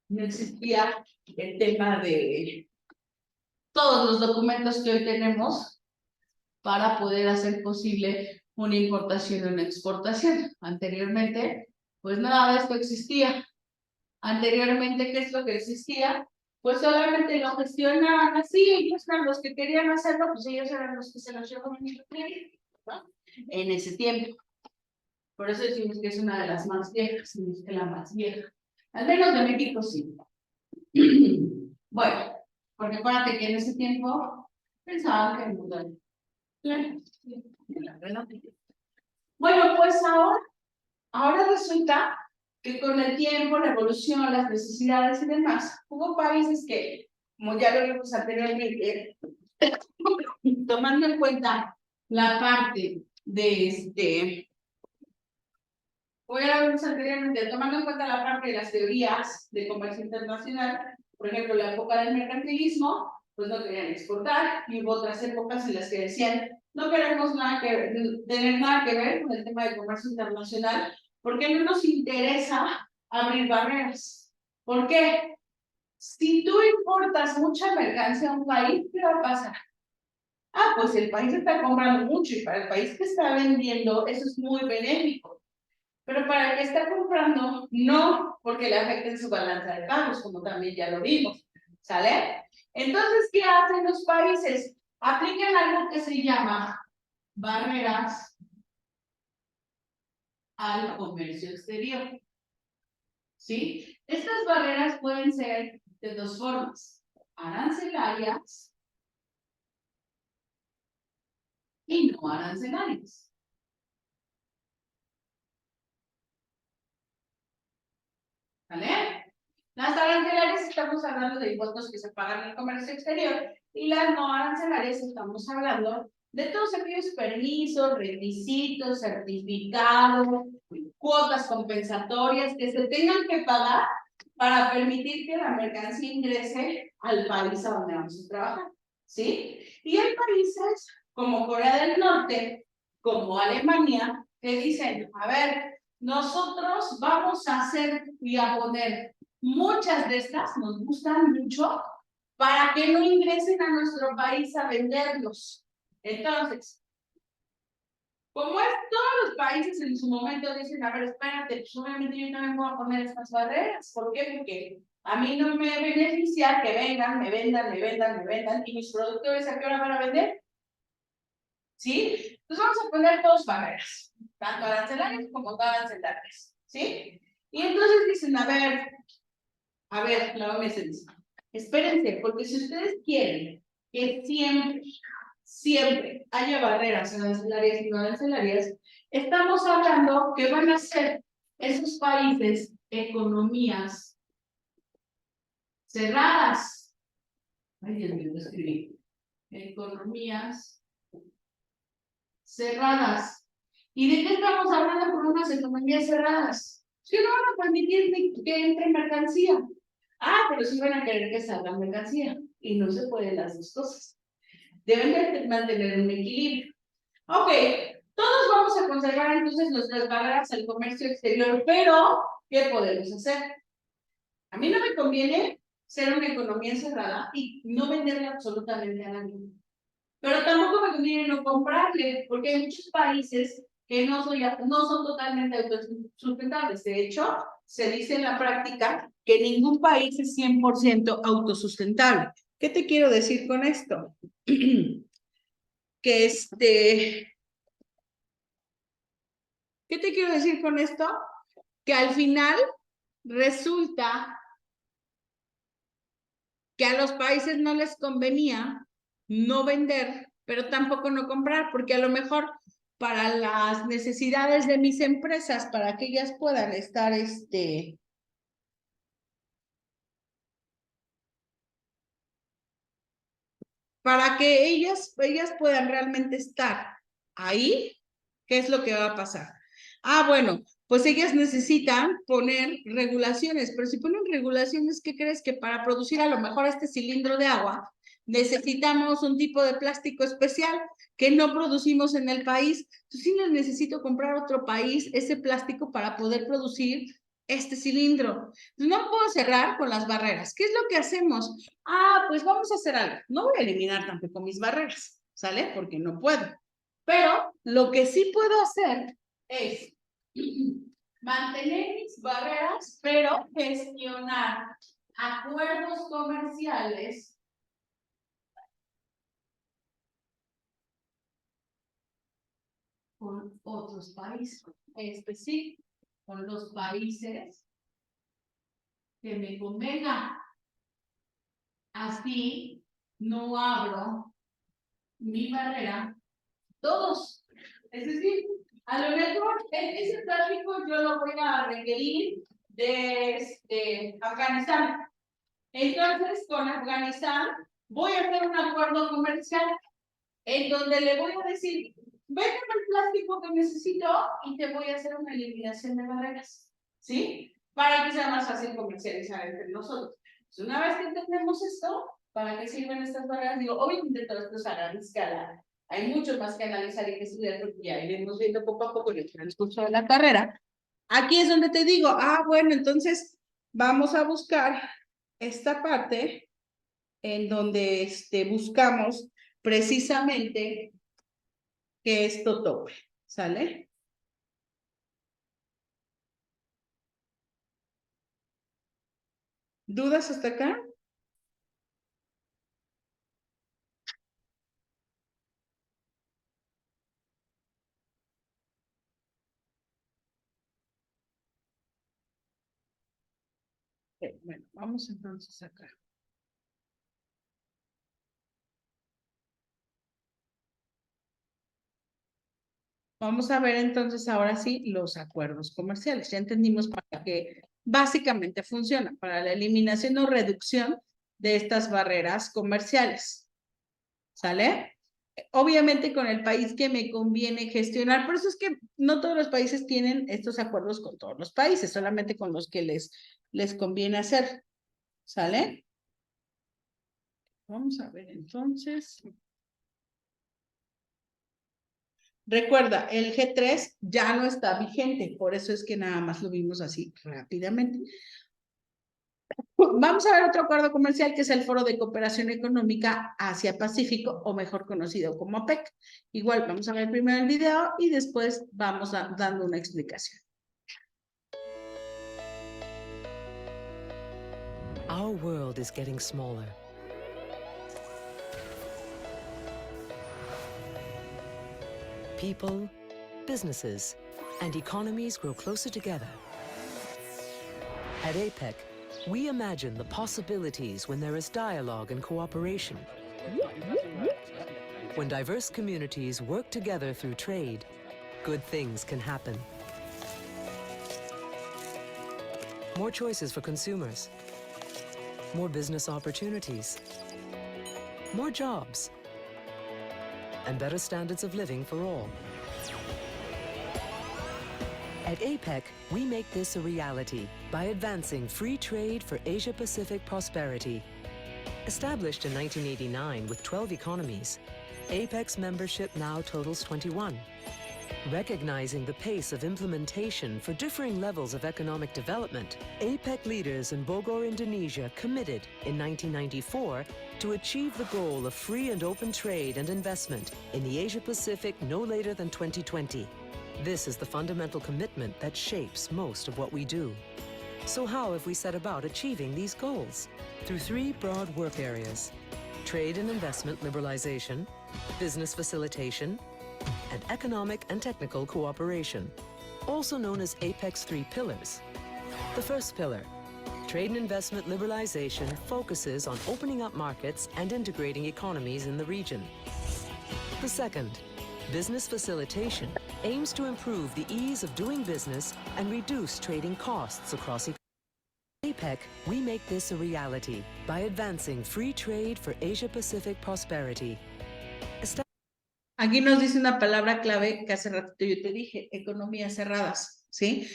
no existía el tema de todos los documentos que hoy tenemos para poder hacer posible una importación y una exportación. Anteriormente, pues nada de esto existía. Anteriormente, ¿qué es lo que existía? Pues solamente lo gestionaban así, ellos eran los que querían hacerlo, pues ellos eran los que se los llevaban, ¿no? En ese tiempo. Por eso decimos que es una de las más viejas, si no es que la más vieja. Al menos de México sí. Bueno, porque acuérdate que en ese tiempo pensaban que el mundo era plano. Bueno, pues ahora resulta que con el tiempo, la evolución, las necesidades y demás, hubo países que, como ya lo vimos anteriormente, tomando en cuenta la parte de anteriormente, tomando en cuenta la parte de las teorías de comercio internacional, por ejemplo, la época del mercantilismo, pues no querían exportar, y hubo otras épocas en las que decían, no queremos tener nada que ver con el tema de comercio internacional, porque no nos interesa abrir barreras. ¿Por qué? Si tú importas mucha mercancía a un país, ¿qué va a pasar? Ah, pues el país está comprando mucho y para el país que está vendiendo, eso es muy benéfico. Pero para el que está comprando, no, porque le afecten su balanza de pagos, como también ya lo vimos, ¿sale? Entonces, ¿qué hacen los países? Aplican algo que se llama barreras al comercio exterior, ¿sí? Estas barreras pueden ser de dos formas, arancelarias y no arancelarias. ¿Vale? Las arancelarias estamos hablando de impuestos que se pagan en el comercio exterior y las no arancelarias estamos hablando de todos aquellos permisos, requisitos, certificados, cuotas compensatorias que se tengan que pagar para permitir que la mercancía ingrese al país a donde vamos a trabajar, ¿sí? Y hay países como Corea del Norte, como Alemania, que dicen, a ver, nosotros vamos a hacer y a poner muchas de estas, nos gustan mucho, para que no ingresen a nuestro país a venderlos. Entonces, como es todos los países en su momento dicen, a ver, espérate, pues obviamente yo también voy a poner estas barreras. ¿Por qué? Porque a mí no me beneficia que vengan, me vendan, y mis productores ¿a qué hora van a vender? ¿Sí? Entonces vamos a poner dos barreras, tanto arancelarias como no arancelarias, ¿sí? Y entonces dicen, a ver, la OMS dice, espérense, porque si ustedes quieren que siempre haya barreras arancelarias y no arancelarias, estamos hablando que van a ser esos países economías cerradas. Ay, Dios mío, lo escribí. Economías cerradas. ¿Y de qué estamos hablando con unas economías cerradas? Si no van a permitir que entre mercancía. Ah, pero sí van a querer que salga mercancía. Y no se pueden las dos cosas. Deben de mantener un equilibrio. Ok, todos vamos a conservar entonces nuestras barreras al comercio exterior, pero ¿qué podemos hacer? A mí no me conviene ser una economía cerrada y no venderle absolutamente a nadie. Pero tampoco me conviene no comprarle, porque hay muchos países que no son totalmente autosustentables. De hecho, se dice en la práctica que ningún país es 100% autosustentable. ¿Qué te quiero decir con esto? Que ¿qué te quiero decir con esto? Que al final resulta que a los países no les convenía no vender, pero tampoco no comprar, porque a lo mejor para las necesidades de mis empresas, para que ellas puedan estar, para que ellas puedan realmente estar ahí, ¿qué es lo que va a pasar? Ah, bueno, pues ellas necesitan poner regulaciones, pero si ponen regulaciones, ¿qué crees? Que para producir a lo mejor este cilindro de agua, necesitamos un tipo de plástico especial que no producimos en el país. Entonces sí necesito comprar otro país ese plástico para poder producir este cilindro. No puedo cerrar con las barreras. ¿Qué es lo que hacemos? Ah, pues vamos a hacer algo. No voy a eliminar tampoco mis barreras, ¿sale? Porque no puedo. Pero lo que sí puedo hacer es mantener mis barreras, pero gestionar acuerdos comerciales con otros países, sí, con los países que me convenga. Así no abro mi barrera todos. Es decir, a lo mejor ese plástico yo lo voy a requerir de Afganistán. Entonces, con Afganistán voy a hacer un acuerdo comercial en donde le voy a decir, véndeme el plástico que necesito y te voy a hacer una eliminación de barreras, ¿sí? Para que sea más fácil comercializar entre nosotros. Entonces, una vez que entendemos esto, ¿para qué sirven estas barreras? Digo, obviamente todo esto es a gran escala. Hay mucho más que analizar y que estudiar porque ya iremos viendo poco a poco en el transcurso de la carrera. Aquí es donde te digo, bueno, entonces vamos a buscar esta parte en donde buscamos precisamente que esto tope, ¿sale? ¿Dudas hasta acá? Bueno, vamos entonces acá. Vamos a ver entonces ahora sí los acuerdos comerciales. Ya entendimos para qué básicamente funciona, para la eliminación o reducción de estas barreras comerciales. ¿Sale? Obviamente con el país que me conviene gestionar, por eso es que no todos los países tienen estos acuerdos con todos los países, solamente con los que les conviene hacer. ¿Sale? Vamos a ver entonces. Recuerda, el G3 ya no está vigente, por eso es que nada más lo vimos así rápidamente. Vamos a ver otro acuerdo comercial que es el Foro de Cooperación Económica Asia-Pacífico, o mejor conocido como APEC. Igual vamos a ver primero el video y después vamos dando una explicación. Our world is getting smaller. People, businesses, and economies grow closer together. At APEC, we imagine the possibilities when there is dialogue and cooperation. When diverse communities work together through trade, good things can happen. More choices for consumers. More business opportunities. More jobs. And better standards of living for all. At APEC, we make this a reality by advancing free trade for Asia-Pacific prosperity. Established in 1989 with 12 economies, APEC's membership now totals 21. Recognizing the pace of implementation for differing levels of economic development, APEC leaders in Bogor, Indonesia committed in 1994 to achieve the goal of free and open trade and investment in the Asia-Pacific no later than 2020. This is the fundamental commitment that shapes most of what we do. So how have we set about achieving these goals? Through three broad work areas: trade and investment liberalization, business facilitation, and economic and technical cooperation, also known as APEC's three pillars. The first pillar, trade and investment liberalization, focuses on opening up markets and integrating economies in the region. The second, business facilitation, aims to improve the ease of doing business and reduce trading costs across economies. At APEC, we make this a reality by advancing free trade for Asia-Pacific prosperity. Aquí nos dice una palabra clave que hace ratito yo te dije: economías cerradas, ¿sí?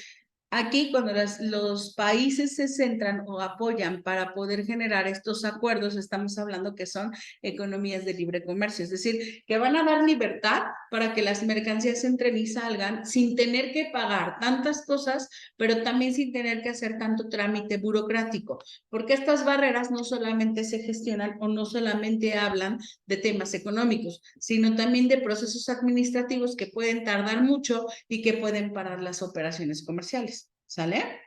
Aquí cuando los países se centran o apoyan para poder generar estos acuerdos, estamos hablando que son economías de libre comercio, es decir, que van a dar libertad para que las mercancías entren y salgan sin tener que pagar tantas cosas, pero también sin tener que hacer tanto trámite burocrático, porque estas barreras no solamente se gestionan o no solamente hablan de temas económicos, sino también de procesos administrativos que pueden tardar mucho y que pueden parar las operaciones comerciales. ¿Sale?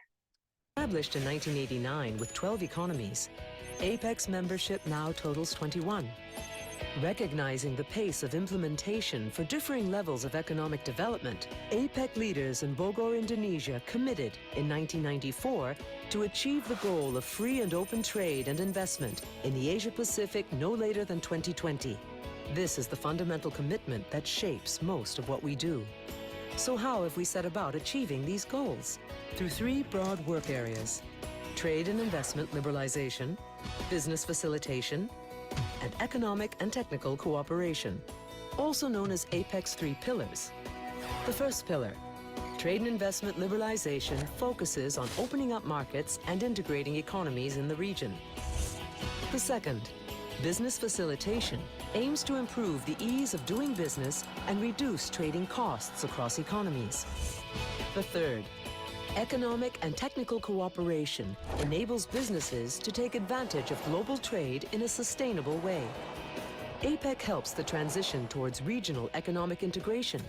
Established in 1989 with 12 economies, APEC's membership now totals 21. Recognizing the pace of implementation for differing levels of economic development, APEC leaders in Bogor, Indonesia committed in 1994 to achieve the goal of free and open trade and investment in the Asia-Pacific no later than 2020. This is the fundamental commitment that shapes most of what we do. So how have we set about achieving these goals? Through three broad work areas: trade and investment liberalization, business facilitation, and economic and technical cooperation, also known as APEC's three pillars. The first pillar, trade and investment liberalization, focuses on opening up markets and integrating economies in the region. The second, business facilitation, aims to improve the ease of doing business and reduce trading costs across economies. The third, economic and technical cooperation, enables businesses to take advantage of global trade in a sustainable way. APEC helps the transition towards regional economic integration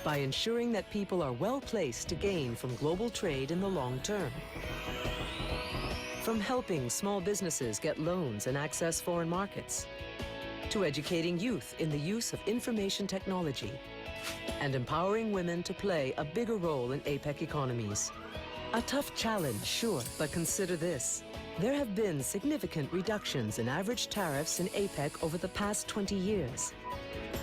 by ensuring that people are well placed to gain from global trade in the long term. From helping small businesses get loans and access foreign markets, to educating youth in the use of information technology, and empowering women to play a bigger role in APEC economies. A tough challenge, sure, but consider this. There have been significant reductions in average tariffs in APEC over the past 20 years.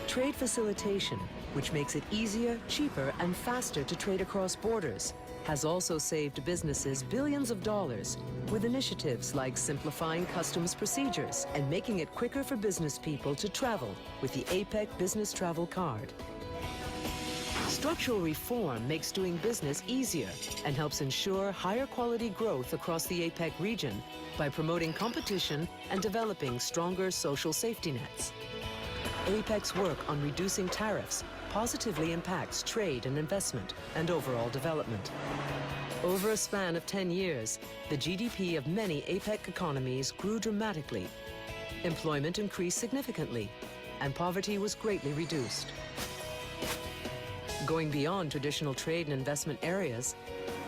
Trade facilitation, which makes it easier, cheaper, and faster to trade across borders, has also saved businesses billions of dollars with initiatives like simplifying customs procedures and making it quicker for business people to travel with the APEC Business Travel Card. Structural reform makes doing business easier and helps ensure higher quality growth across the APEC region by promoting competition and developing stronger social safety nets. APEC's work on reducing tariffs positively impacts trade and investment and overall development. Over a span of 10 years, the GDP of many APEC economies grew dramatically. Employment increased significantly, and poverty was greatly reduced. Going beyond traditional trade and investment areas,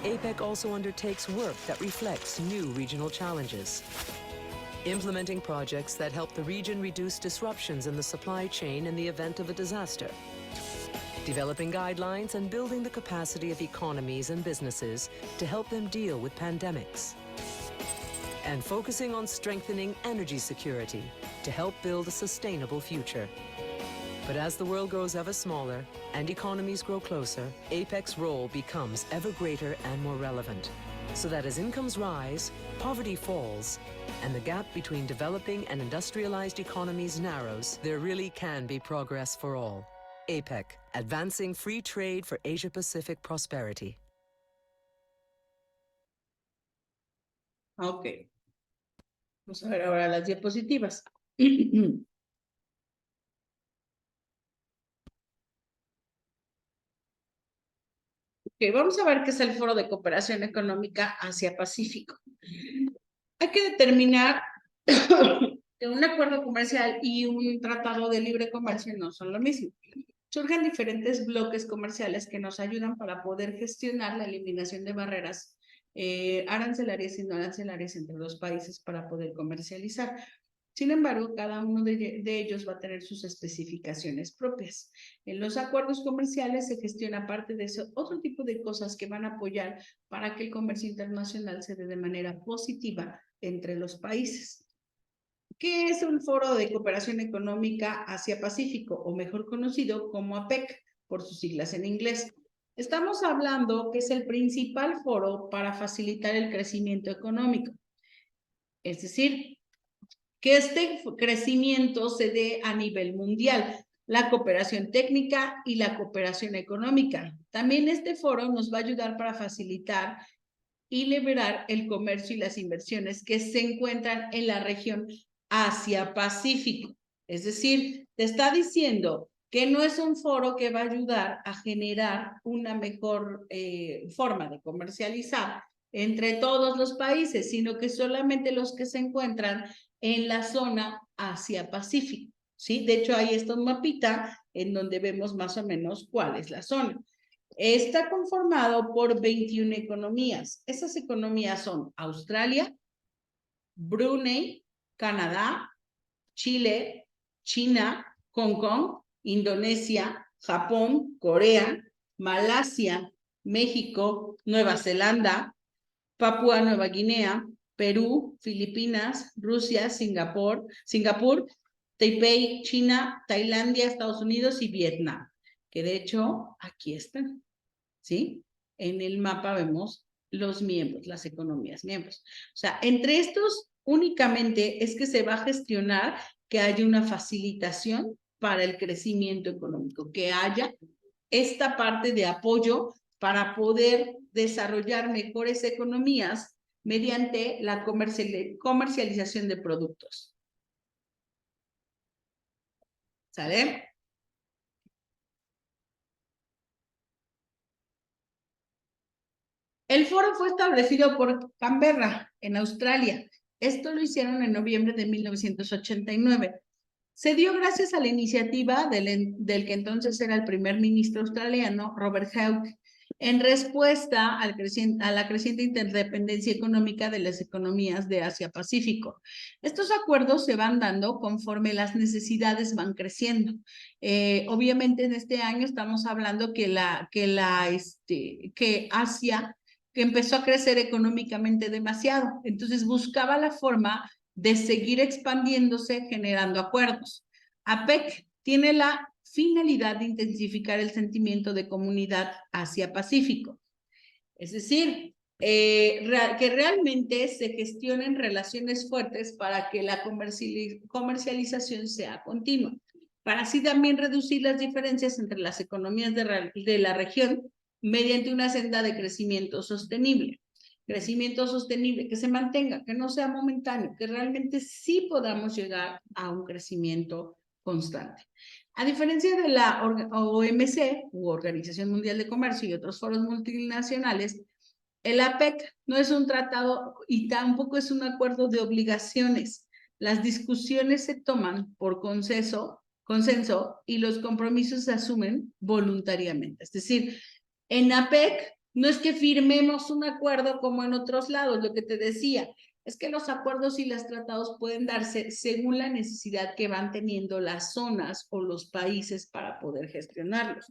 APEC also undertakes work that reflects new regional challenges. Implementing projects that help the region reduce disruptions in the supply chain in the event of a disaster. Developing guidelines and building the capacity of economies and businesses to help them deal with pandemics. And focusing on strengthening energy security to help build a sustainable future. But as the world grows ever smaller and economies grow closer, APEC's role becomes ever greater and more relevant. So that as incomes rise, poverty falls, and the gap between developing and industrialized economies narrows, there really can be progress for all. APEC, advancing free trade for Asia-Pacific prosperity. Ok. Vamos a ver ahora las diapositivas. Ok, vamos a ver qué es el Foro de Cooperación Económica Asia-Pacífico. Hay que determinar que un acuerdo comercial y un tratado de libre comercio no son lo mismo. Surgen diferentes bloques comerciales que nos ayudan para poder gestionar la eliminación de barreras arancelarias y no arancelarias entre los países para poder comercializar. Sin embargo, cada uno de ellos va a tener sus especificaciones propias. En los acuerdos comerciales se gestiona aparte de eso otro tipo de cosas que van a apoyar para que el comercio internacional se dé de manera positiva entre los países. ¿Qué es un Foro de Cooperación Económica Asia-Pacífico, o mejor conocido como APEC, por sus siglas en inglés? Estamos hablando que es el principal foro para facilitar el crecimiento económico. Es decir, que este crecimiento se dé a nivel mundial, la cooperación técnica y la cooperación económica. También este foro nos va a ayudar para facilitar y liberar el comercio y las inversiones que se encuentran en la región Asia-Pacífico. Es decir, te está diciendo que no es un foro que va a ayudar a generar una mejor forma de comercializar entre todos los países, sino que solamente los que se encuentran en la zona Asia-Pacífico, ¿sí? De hecho, ahí está un mapita en donde vemos más o menos cuál es la zona. Está conformado por 21 economías. Esas economías son Australia, Brunei, Canadá, Chile, China, Hong Kong, Indonesia, Japón, Corea, Malasia, México, Nueva Zelanda, Papúa Nueva Guinea, Perú, Filipinas, Rusia, Singapur, Taipei, China, Tailandia, Estados Unidos y Vietnam, que de hecho aquí están, ¿sí? En el mapa vemos los miembros, las economías miembros. O sea, entre estos únicamente es que se va a gestionar que haya una facilitación para el crecimiento económico, que haya esta parte de apoyo para poder desarrollar mejores economías mediante la comercialización de productos. ¿Sale? El foro fue establecido por Canberra, en Australia. Esto lo hicieron en noviembre de 1989. Se dio gracias a la iniciativa del que entonces era el primer ministro australiano, Robert Hawke, en respuesta a la creciente interdependencia económica de las economías de Asia-Pacífico. Estos acuerdos se van dando conforme las necesidades van creciendo. Obviamente en este año estamos hablando que Asia que empezó a crecer económicamente demasiado, entonces buscaba la forma de seguir expandiéndose generando acuerdos. APEC tiene la finalidad de intensificar el sentimiento de comunidad Asia-Pacífico. Es decir, que realmente se gestionen relaciones fuertes para que la comercialización sea continua, para así también reducir las diferencias entre las economías de la región mediante una senda de crecimiento sostenible. Crecimiento sostenible que se mantenga, que no sea momentáneo, que realmente sí podamos llegar a un crecimiento constante. A diferencia de la OMC, u Organización Mundial de Comercio, y otros foros multinacionales, el APEC no es un tratado y tampoco es un acuerdo de obligaciones. Las discusiones se toman por consenso y los compromisos se asumen voluntariamente. Es decir, en APEC no es que firmemos un acuerdo como en otros lados, lo que te decía, es que los acuerdos y los tratados pueden darse según la necesidad que van teniendo las zonas o los países para poder gestionarlos.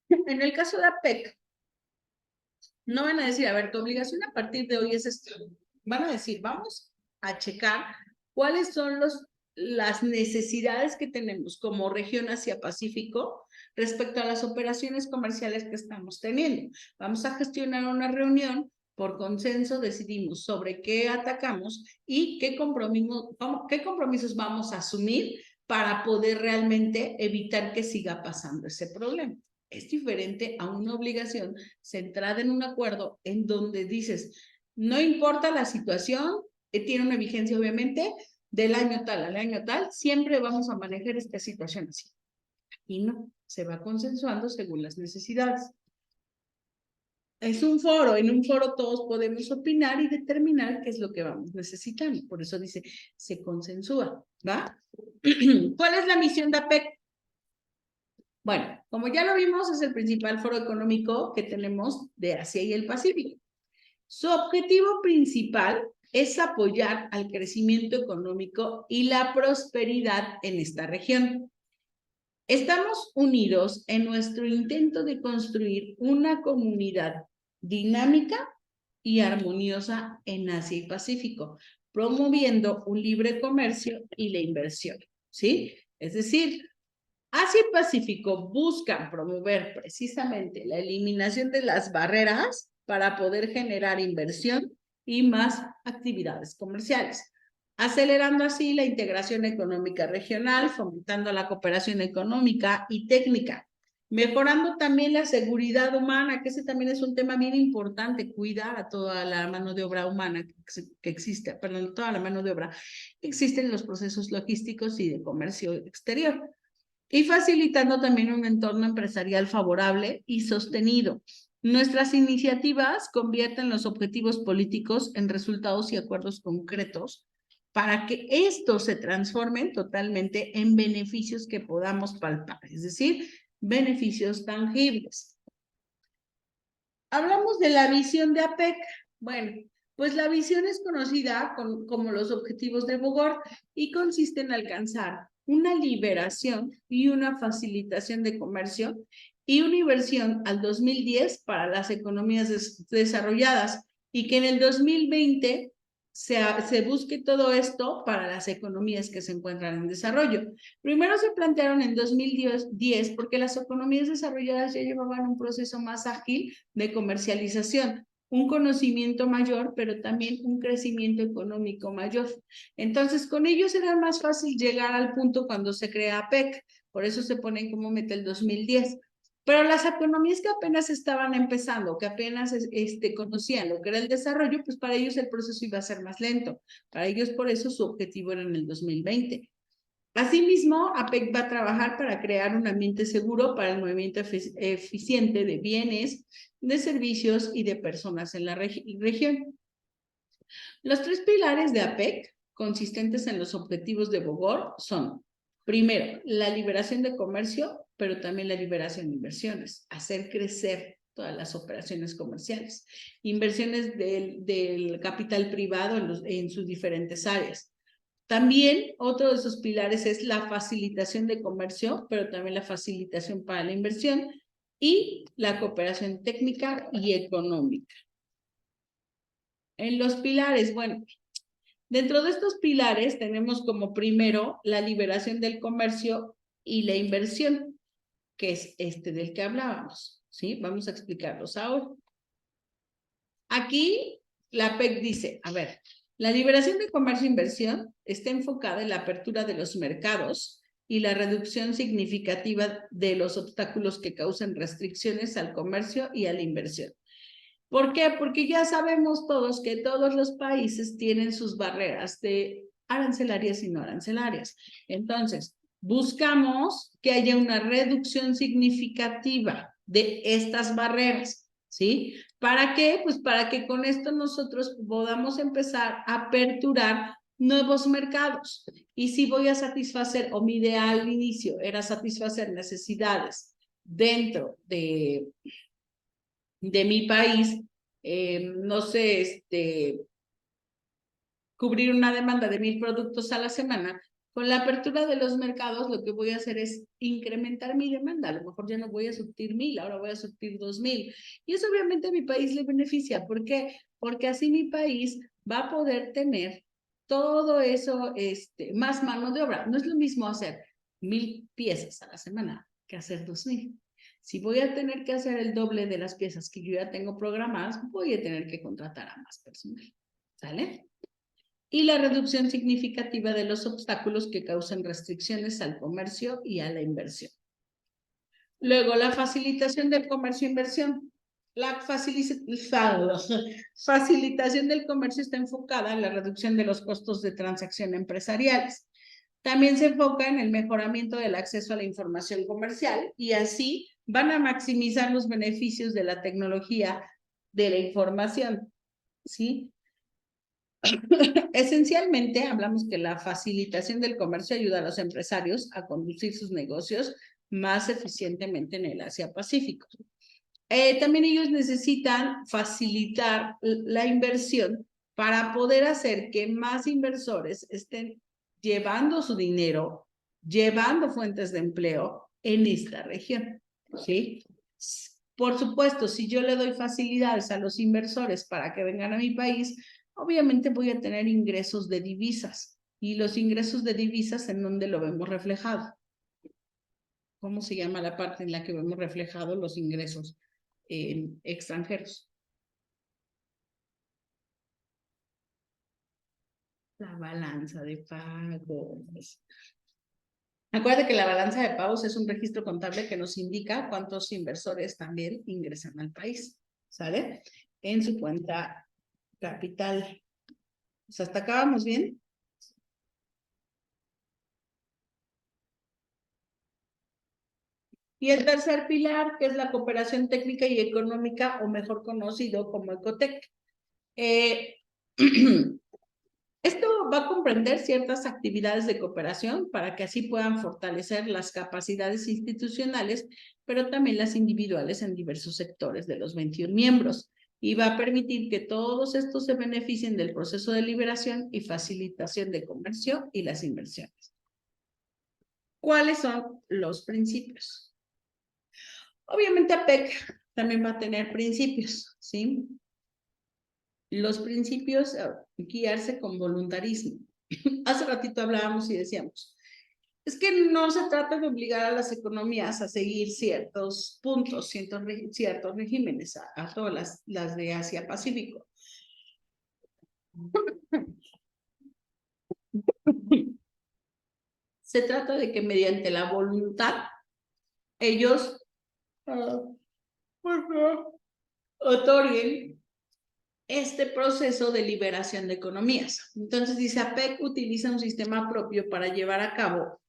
En el caso de APEC, no van a decir, a ver, tu obligación a partir de hoy es esto. Van a decir, vamos a checar cuáles son las necesidades que tenemos como región Asia-Pacífico respecto a las operaciones comerciales que estamos teniendo. Vamos a gestionar una reunión, por consenso decidimos sobre qué atacamos y qué compromisos vamos a asumir para poder realmente evitar que siga pasando ese problema. Es diferente a una obligación centrada en un acuerdo en donde dices, no importa la situación, tiene una vigencia obviamente, del año tal al año tal, siempre vamos a manejar esta situación así. Y no, se va consensuando según las necesidades. Es un foro, en un foro todos podemos opinar y determinar qué es lo que vamos necesitando. Por eso dice, se consensúa, ¿va? ¿Cuál es la misión de APEC? Bueno, como ya lo vimos, es el principal foro económico que tenemos de Asia y el Pacífico. Su objetivo principal es apoyar al crecimiento económico y la prosperidad en esta región. Estamos unidos en nuestro intento de construir una comunidad dinámica y armoniosa en Asia y Pacífico, promoviendo un libre comercio y la inversión, ¿sí? Es decir, Asia y Pacífico buscan promover precisamente la eliminación de las barreras para poder generar inversión y más actividades comerciales, acelerando así la integración económica regional, fomentando la cooperación económica y técnica, mejorando también la seguridad humana, que ese también es un tema bien importante, cuidar a toda la mano de obra humana que existe, perdón, toda la mano de obra que existe en los procesos logísticos y de comercio exterior, y facilitando también un entorno empresarial favorable y sostenido. Nuestras iniciativas convierten los objetivos políticos en resultados y acuerdos concretos para que estos se transformen totalmente en beneficios que podamos palpar, es decir, beneficios tangibles. Hablamos de la visión de APEC. Bueno, pues la visión es conocida como los objetivos de Bogor y consiste en alcanzar una liberación y una facilitación de comercio y una inversión al 2010 para las economías desarrolladas y que en el 2020 se busque todo esto para las economías que se encuentran en desarrollo. Primero se plantearon en 2010 porque las economías desarrolladas ya llevaban un proceso más ágil de comercialización, un conocimiento mayor, pero también un crecimiento económico mayor. Entonces, con ellos era más fácil llegar al punto cuando se crea APEC, por eso se ponen como meta el 2010. Pero las economías que apenas estaban empezando, que apenas conocían lo que era el desarrollo, pues para ellos el proceso iba a ser más lento. Para ellos, por eso, su objetivo era en el 2020. Asimismo, APEC va a trabajar para crear un ambiente seguro para el movimiento eficiente de bienes, de servicios y de personas en la región. Los tres pilares de APEC, consistentes en los objetivos de Bogor, son Primero, la liberación de comercio, pero también la liberación de inversiones, hacer crecer todas las operaciones comerciales, inversiones del capital privado en sus diferentes áreas. También otro de esos pilares es la facilitación de comercio, pero también la facilitación para la inversión y la cooperación técnica y económica. En los pilares, bueno, dentro de estos pilares tenemos como primero la liberación del comercio y la inversión, que es este del que hablábamos, ¿sí? Vamos a explicarlos ahora. Aquí la PEC dice, a ver, la liberación de comercio e inversión está enfocada en la apertura de los mercados y la reducción significativa de los obstáculos que causan restricciones al comercio y a la inversión. ¿Por qué? Porque ya sabemos todos que todos los países tienen sus barreras de arancelarias y no arancelarias. Entonces, buscamos que haya una reducción significativa de estas barreras, ¿sí? ¿Para qué? Pues para que con esto nosotros podamos empezar a aperturar nuevos mercados. Y si voy a satisfacer, o mi idea al inicio era satisfacer necesidades dentro de mi país, no sé, cubrir una demanda de 1,000 productos a la semana, con la apertura de los mercados lo que voy a hacer es incrementar mi demanda. A lo mejor ya no voy a surtir 1,000, ahora voy a surtir 2,000. Y eso obviamente a mi país le beneficia. ¿Por qué? Porque así mi país va a poder tener todo eso, más mano de obra. No es lo mismo hacer 1,000 piezas a la semana que hacer 2,000. Si voy a tener que hacer el doble de las piezas que yo ya tengo programadas, voy a tener que contratar a más personal. ¿Sale? Y la reducción significativa de los obstáculos que causan restricciones al comercio y a la inversión. Luego, la facilitación del comercio e inversión. La facilitación del comercio está enfocada en la reducción de los costos de transacción empresariales. También se enfoca en el mejoramiento del acceso a la información comercial y así van a maximizar los beneficios de la tecnología de la información, ¿sí? Esencialmente, hablamos que la facilitación del comercio ayuda a los empresarios a conducir sus negocios más eficientemente en el Asia-Pacífico. También ellos necesitan facilitar la inversión para poder hacer que más inversores estén llevando su dinero, llevando fuentes de empleo en esta región, ¿sí? Por supuesto, si yo le doy facilidades a los inversores para que vengan a mi país, obviamente voy a tener ingresos de divisas. Y los ingresos de divisas, ¿en dónde lo vemos reflejado? ¿Cómo se llama la parte en la que vemos reflejados los ingresos extranjeros? La balanza de pagos. Acuérdate que la balanza de pagos es un registro contable que nos indica cuántos inversores también ingresan al país, ¿sale? En su cuenta capital. Pues hasta acá vamos bien. Y el tercer pilar, que es la cooperación técnica y económica, o mejor conocido como ECOTEC. Esto va a comprender ciertas actividades de cooperación para que así puedan fortalecer las capacidades institucionales, pero también las individuales en diversos sectores de los 21 miembros. Y va a permitir que todos estos se beneficien del proceso de liberación y facilitación de comercio y las inversiones. ¿Cuáles son los principios? Obviamente APEC también va a tener principios, ¿sí? Los principios, guiarse con voluntarismo. Hace ratito hablábamos y decíamos, es que no se trata de obligar a las economías a seguir ciertos puntos, ciertos regímenes, a todas las de Asia-Pacífico. Se trata de que mediante la voluntad ellos otorguen este proceso de liberación de economías. Entonces dice, APEC utiliza un sistema propio para llevar a cabo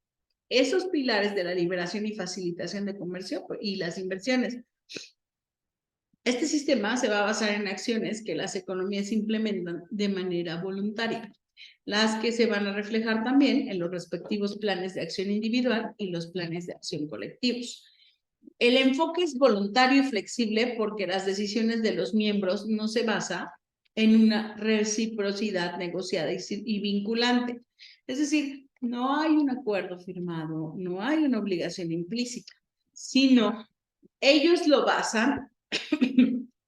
esos pilares de la liberación y facilitación de comercio y las inversiones. Este sistema se va a basar en acciones que las economías implementan de manera voluntaria. las que se van a reflejar también en los respectivos planes de acción individual y los planes de acción colectivos. El enfoque es voluntario y flexible porque las decisiones de los miembros no se basan en una reciprocidad negociada y vinculante. Es decir, no hay un acuerdo firmado, no hay una obligación implícita, sino ellos lo basan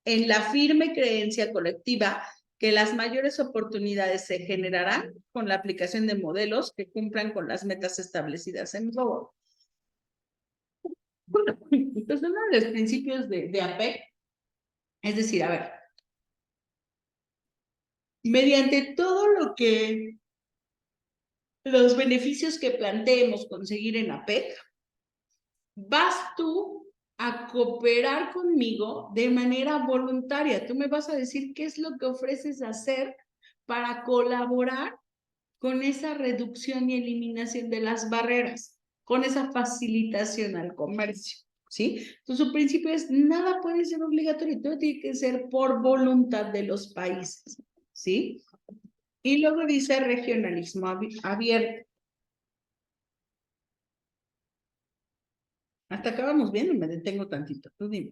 en la firme creencia colectiva que las mayores oportunidades se generarán con la aplicación de modelos que cumplan con las metas establecidas en globo. Entonces, uno de los principios de APEC es decir, a ver, mediante todo lo que los beneficios que planteemos conseguir en APEC, vas tú a cooperar conmigo de manera voluntaria. Tú me vas a decir qué es lo que ofreces hacer para colaborar con esa reducción y eliminación de las barreras, con esa facilitación al comercio, ¿sí? Entonces, su principio es, nada puede ser obligatorio, todo tiene que ser por voluntad de los países, ¿sí? Y luego dice regionalismo abierto. Hasta acá vamos bien, y me detengo tantito, tú dime.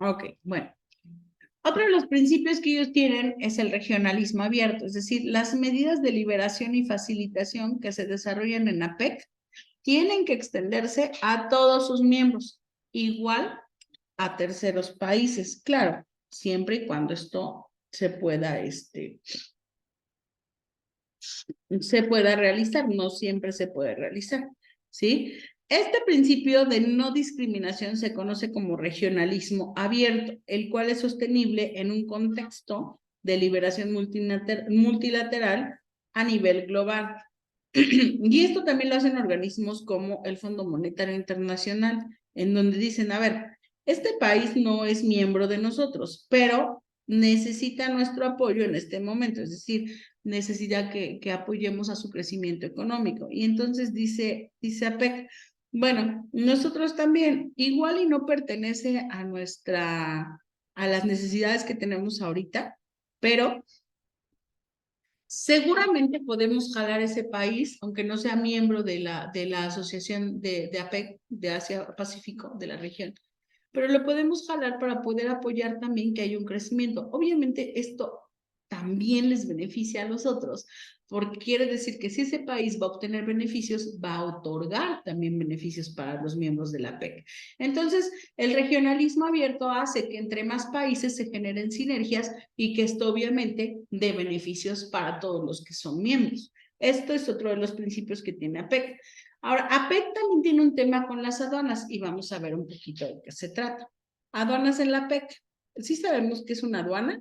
Ok, bueno. Otro de los principios que ellos tienen es el regionalismo abierto, es decir, las medidas de liberación y facilitación que se desarrollan en APEC tienen que extenderse a todos sus miembros, igual a terceros países, claro, siempre y cuando esto se pueda realizar, no siempre se puede realizar, ¿sí? Este principio de no discriminación se conoce como regionalismo abierto, el cual es sostenible en un contexto de liberación multilateral a nivel global. Y esto también lo hacen organismos como el Fondo Monetario Internacional, en donde dicen, a ver, este país no es miembro de nosotros, pero necesita nuestro apoyo en este momento, es decir, necesita que apoyemos a su crecimiento económico. Y entonces dice APEC, bueno, nosotros también, igual y no pertenece a las necesidades que tenemos ahorita, pero seguramente podemos jalar ese país, aunque no sea miembro de la asociación de APEC, de Asia-Pacífico, de la región, pero lo podemos jalar para poder apoyar también que haya un crecimiento. Obviamente esto también les beneficia a los otros, porque quiere decir que si ese país va a obtener beneficios, va a otorgar también beneficios para los miembros de la APEC. Entonces, el regionalismo abierto hace que entre más países se generen sinergias y que esto obviamente dé beneficios para todos los que son miembros. Esto es otro de los principios que tiene APEC. Ahora, APEC también tiene un tema con las aduanas y vamos a ver un poquito de qué se trata. Aduanas en la APEC. ¿Sí sabemos qué es una aduana?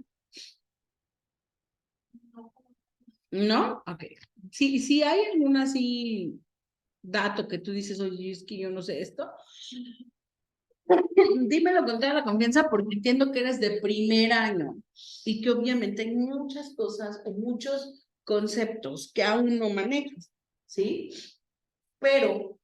¿No? Ok. Si hay algún así dato que tú dices, oye, es que yo no sé esto, dímelo con toda la confianza porque entiendo que eres de primer año y que obviamente hay muchas cosas o muchos conceptos que aún no manejas, ¿sí? Pero,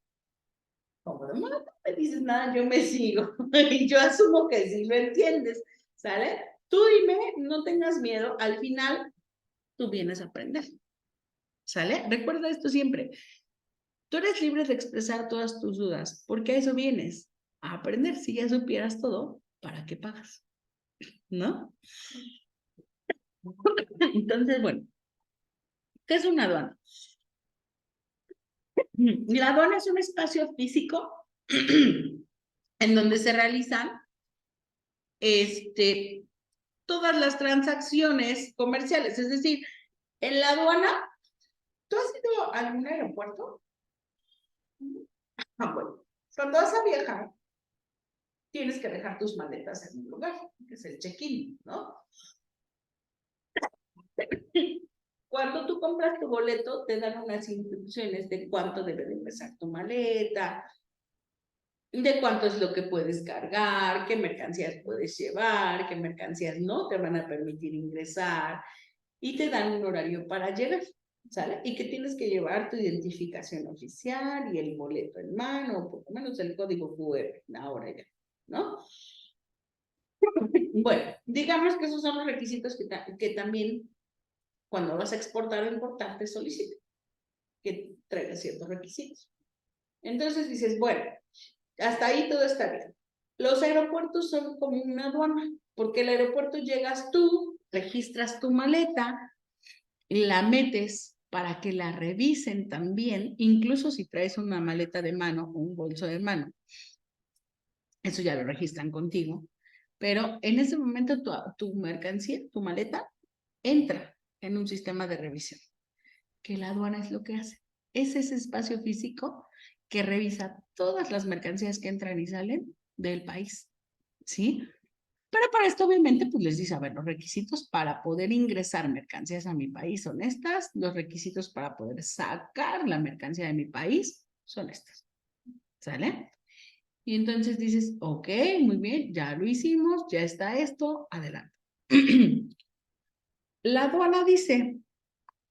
como no me dices nada, yo me sigo y yo asumo que sí lo entiendes, ¿sale? Tú dime, no tengas miedo, al final tú vienes a aprender, ¿sale? Recuerda esto siempre. Tú eres libre de expresar todas tus dudas, porque a eso vienes, a aprender. Si ya supieras todo, ¿para qué pagas? ¿No? Entonces, bueno, ¿qué es una aduana? La aduana es un espacio físico en donde se realizan todas las transacciones comerciales. Es decir, en la aduana, ¿tú has ido a algún aeropuerto? Ah, bueno, cuando vas a viajar, tienes que dejar tus maletas en un lugar, que es el check-in, ¿no? Cuando tú compras tu boleto, te dan unas instrucciones de cuánto debe de pesar tu maleta, de cuánto es lo que puedes cargar, qué mercancías puedes llevar, qué mercancías no te van a permitir ingresar, y te dan un horario para llegar, ¿sale? Y que tienes que llevar tu identificación oficial y el boleto en mano, o por lo menos el código QR, ahora ya, ¿no? Bueno, digamos que esos son los requisitos que también cuando vas a exportar o importar te solicitan, que traigas ciertos requisitos. Entonces dices, bueno, hasta ahí todo está bien. Los aeropuertos son como una aduana, porque el aeropuerto llegas tú, registras tu maleta, la metes para que la revisen también, incluso si traes una maleta de mano o un bolso de mano. Eso ya lo registran contigo. Pero en ese momento tu mercancía, tu maleta, entra en un sistema de revisión, que la aduana es lo que hace. Es ese espacio físico que revisa todas las mercancías que entran y salen del país, ¿sí? Pero para esto, obviamente, pues les dice, a ver, los requisitos para poder ingresar mercancías a mi país son estas, los requisitos para poder sacar la mercancía de mi país son estos, ¿sale? Y entonces dices, ok, muy bien, ya lo hicimos, ya está esto, adelante. La aduana dice,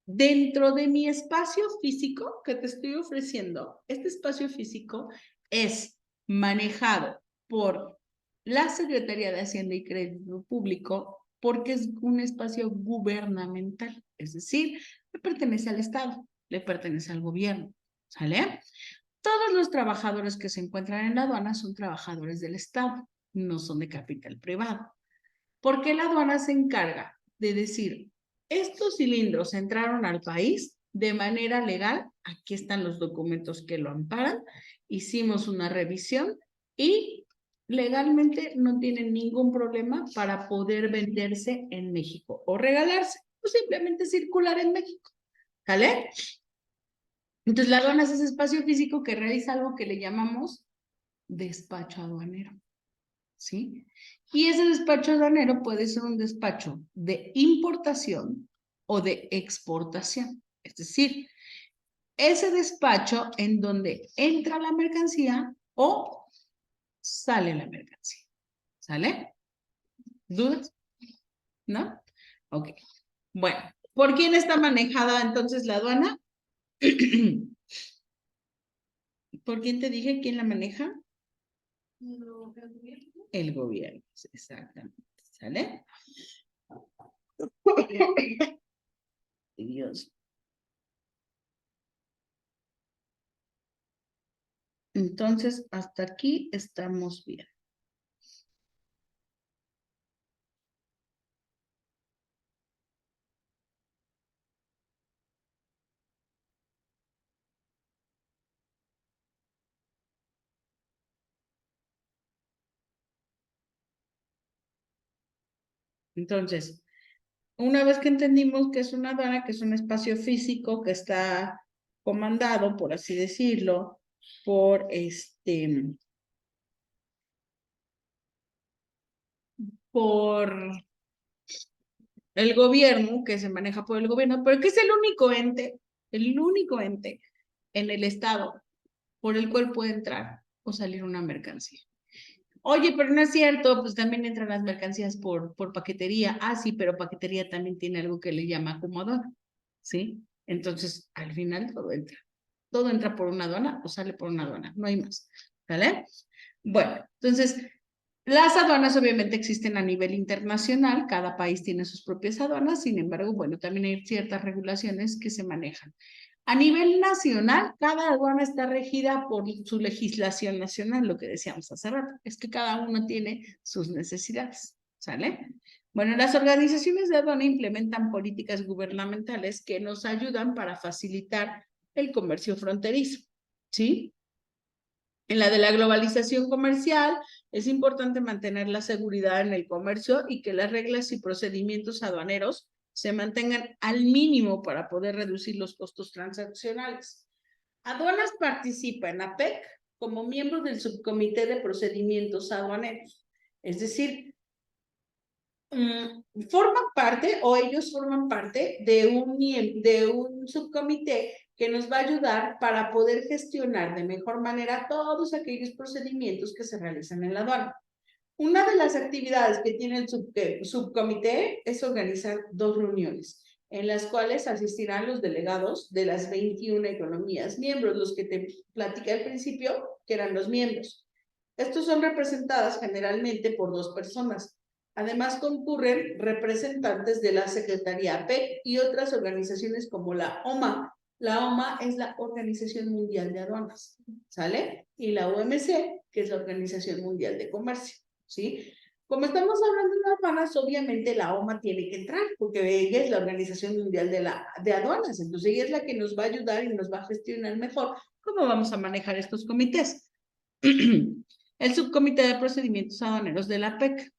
dentro de mi espacio físico que te estoy ofreciendo, este espacio físico es manejado por la Secretaría de Hacienda y Crédito Público porque es un espacio gubernamental, es decir, le pertenece al Estado, le pertenece al gobierno, ¿sale? Todos los trabajadores que se encuentran en la aduana son trabajadores del Estado, no son de capital privado, porque la aduana se encarga de decir, estos cilindros entraron al país de manera legal, aquí están los documentos que lo amparan, hicimos una revisión y legalmente no tienen ningún problema para poder venderse en México o regalarse o simplemente circular en México, ¿vale? Entonces la aduana es ese espacio físico que realiza algo que le llamamos despacho aduanero, ¿sí? Y ese despacho aduanero puede ser un despacho de importación o de exportación. Es decir, ese despacho en donde entra la mercancía o sale la mercancía. ¿Sale? ¿Dudas? ¿No? Ok. Bueno, ¿por quién está manejada entonces la aduana? ¿Por quién te dije quién la maneja? El gobierno, exactamente. ¿Sale? Dios. Entonces, hasta aquí estamos bien. Entonces, una vez que entendimos que es una aduana, que es un espacio físico que está comandado, por así decirlo, por por el gobierno, que se maneja por el gobierno, pero que es el único ente en el estado por el cual puede entrar o salir una mercancía. Oye, pero no es cierto, pues también entran las mercancías por paquetería. Ah, sí, pero paquetería también tiene algo que le llama como aduana, ¿sí? Entonces, al final todo entra. Todo entra por una aduana o sale por una aduana, no hay más, ¿vale? Bueno, entonces, las aduanas obviamente existen a nivel internacional, cada país tiene sus propias aduanas, sin embargo, bueno, también hay ciertas regulaciones que se manejan. A nivel nacional, cada aduana está regida por su legislación nacional, lo que decíamos hace rato, es que cada uno tiene sus necesidades, ¿sale? Bueno, las organizaciones de aduana implementan políticas gubernamentales que nos ayudan para facilitar el comercio fronterizo, ¿sí? En la de la globalización comercial, es importante mantener la seguridad en el comercio y que las reglas y procedimientos aduaneros se mantengan al mínimo para poder reducir los costos transaccionales. Aduanas participa en APEC como miembro del subcomité de procedimientos aduaneros. Es decir, forman parte o ellos forman parte de un subcomité que nos va a ayudar para poder gestionar de mejor manera todos aquellos procedimientos que se realizan en la aduana. Una de las actividades que tiene el subcomité es organizar 2 reuniones, en las cuales asistirán los delegados de las 21 economías miembros, los que te platiqué al principio, que eran los miembros. Estos son representadas generalmente por 2 personas. Además, concurren representantes de la Secretaría APEC y otras organizaciones como la OMA. La OMA es la Organización Mundial de Aduanas, ¿sale? Y la OMC, que es la Organización Mundial de Comercio, ¿sí? Como estamos hablando de aduanas, obviamente la OMA tiene que entrar, porque ella es la Organización Mundial de Aduanas, entonces ella es la que nos va a ayudar y nos va a gestionar mejor cómo vamos a manejar estos comités. El Subcomité de Procedimientos Aduaneros de la PEC.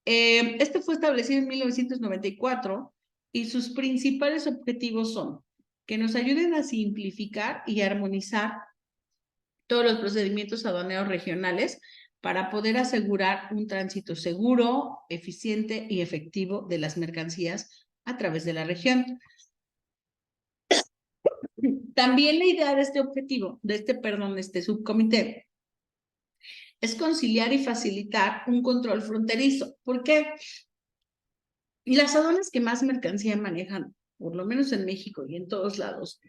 Este fue establecido en 1994 y sus principales objetivos son que nos ayuden a simplificar y armonizar todos los procedimientos aduaneros regionales para poder asegurar un tránsito seguro, eficiente y efectivo de las mercancías a través de la región. También la idea de este objetivo, de este subcomité, es conciliar y facilitar un control fronterizo. ¿Por qué? Las aduanas que más mercancía manejan, por lo menos en México y en todos lados,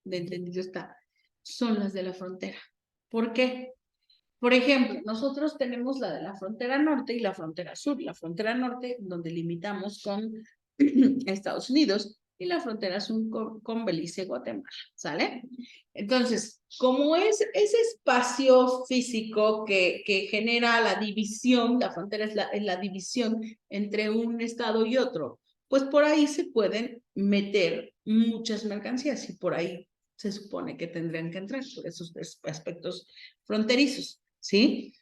de entendido está, son las de la frontera. ¿Por qué? Por ejemplo, nosotros tenemos la de la frontera norte y la frontera sur. La frontera norte, donde limitamos con Estados Unidos, y la frontera sur con Belice y Guatemala, ¿sale? Entonces, como es ese espacio físico que genera la división, la frontera es la división entre un estado y otro, pues por ahí se pueden meter muchas mercancías y por ahí se supone que tendrían que entrar por esos aspectos fronterizos, ¿sí?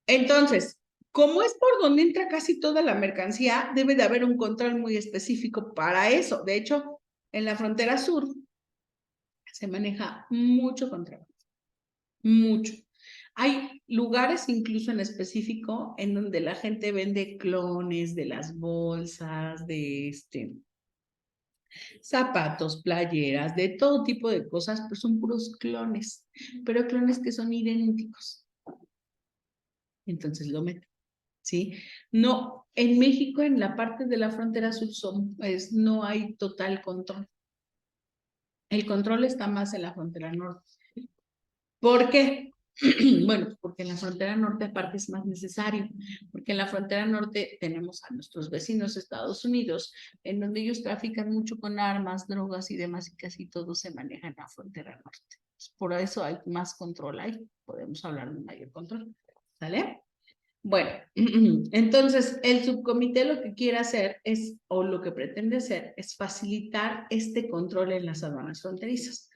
Entonces, como es por donde entra casi toda la mercancía, debe de haber un control muy específico para eso. De hecho, en la frontera sur se maneja mucho contrabando, mucho. Hay lugares incluso en específico en donde la gente vende clones de las bolsas, de zapatos, playeras, de todo tipo de cosas, pues son puros clones, pero clones que son idénticos. Entonces lo meten, ¿sí? No, en México, en la parte de la frontera sur, no hay total control. El control está más en la frontera norte. ¿Por qué? Bueno, porque en la frontera norte aparte es más necesario, porque en la frontera norte tenemos a nuestros vecinos Estados Unidos, en donde ellos trafican mucho con armas, drogas y demás, y casi todo se maneja en la frontera norte. Por eso hay más control ahí, podemos hablar de un mayor control, ¿sale? Bueno, entonces el subcomité lo que quiere hacer es, o lo que pretende hacer, es facilitar este control en las aduanas fronterizas.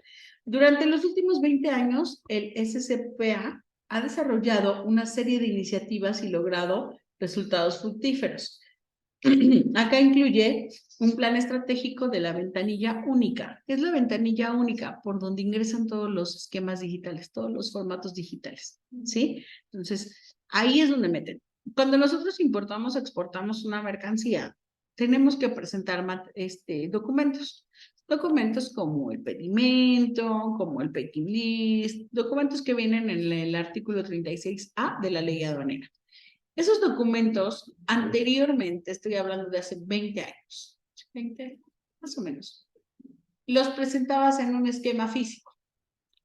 Durante los últimos 20 años, el SCPA ha desarrollado una serie de iniciativas y logrado resultados fructíferos. Acá incluye un plan estratégico de la ventanilla única. ¿Qué es la ventanilla única? Por donde ingresan todos los esquemas digitales, todos los formatos digitales, ¿sí? Entonces, ahí es donde meten. Cuando nosotros importamos o exportamos una mercancía, tenemos que presentar documentos. Documentos como el pedimento, como el packing list, documentos que vienen en el artículo 36A de la ley aduanera. Esos documentos anteriormente, estoy hablando de hace 20 años, 20, más o menos, los presentabas en un esquema físico.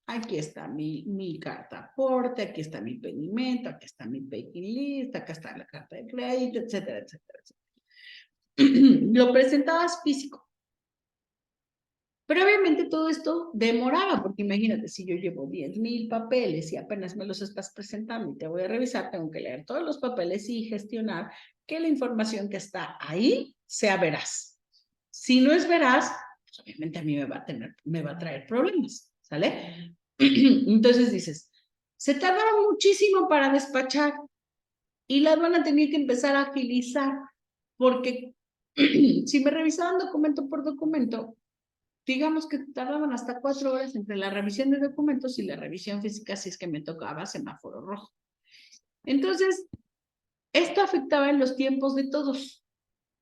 Aquí está mi carta aporte, aquí está mi pedimento, aquí está mi packing list, acá está la carta de crédito, etcétera, etcétera, etcétera. Lo presentabas físico. Pero obviamente todo esto demoraba, porque imagínate, si yo llevo 10,000 papeles y apenas me los estás presentando y te voy a revisar, tengo que leer todos los papeles y gestionar que la información que está ahí sea veraz. Si no es veraz, pues obviamente a mí me va a traer problemas, ¿sale? Entonces dices, se tardaba muchísimo para despachar y la aduana tenía que empezar a agilizar, porque si me revisaban documento por documento, digamos que tardaban hasta 4 horas entre la revisión de documentos y la revisión física si es que me tocaba semáforo rojo. Entonces, esto afectaba en los tiempos de todos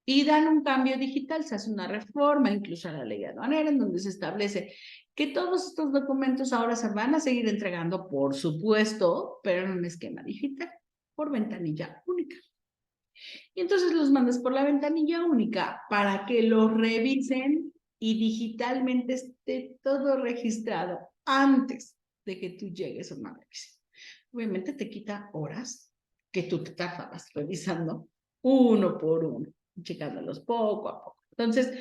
y dan un cambio digital, se hace una reforma incluso a la ley aduanera en donde se establece Que todos estos documentos ahora se van a seguir entregando, por supuesto, pero en un esquema digital, por ventanilla única. Y entonces los mandas por la ventanilla única para que los revisen y digitalmente esté todo registrado antes de que tú llegues a una revisión. Obviamente te quita horas que tú te tardabas revisando uno por uno, checándolos poco a poco. Entonces,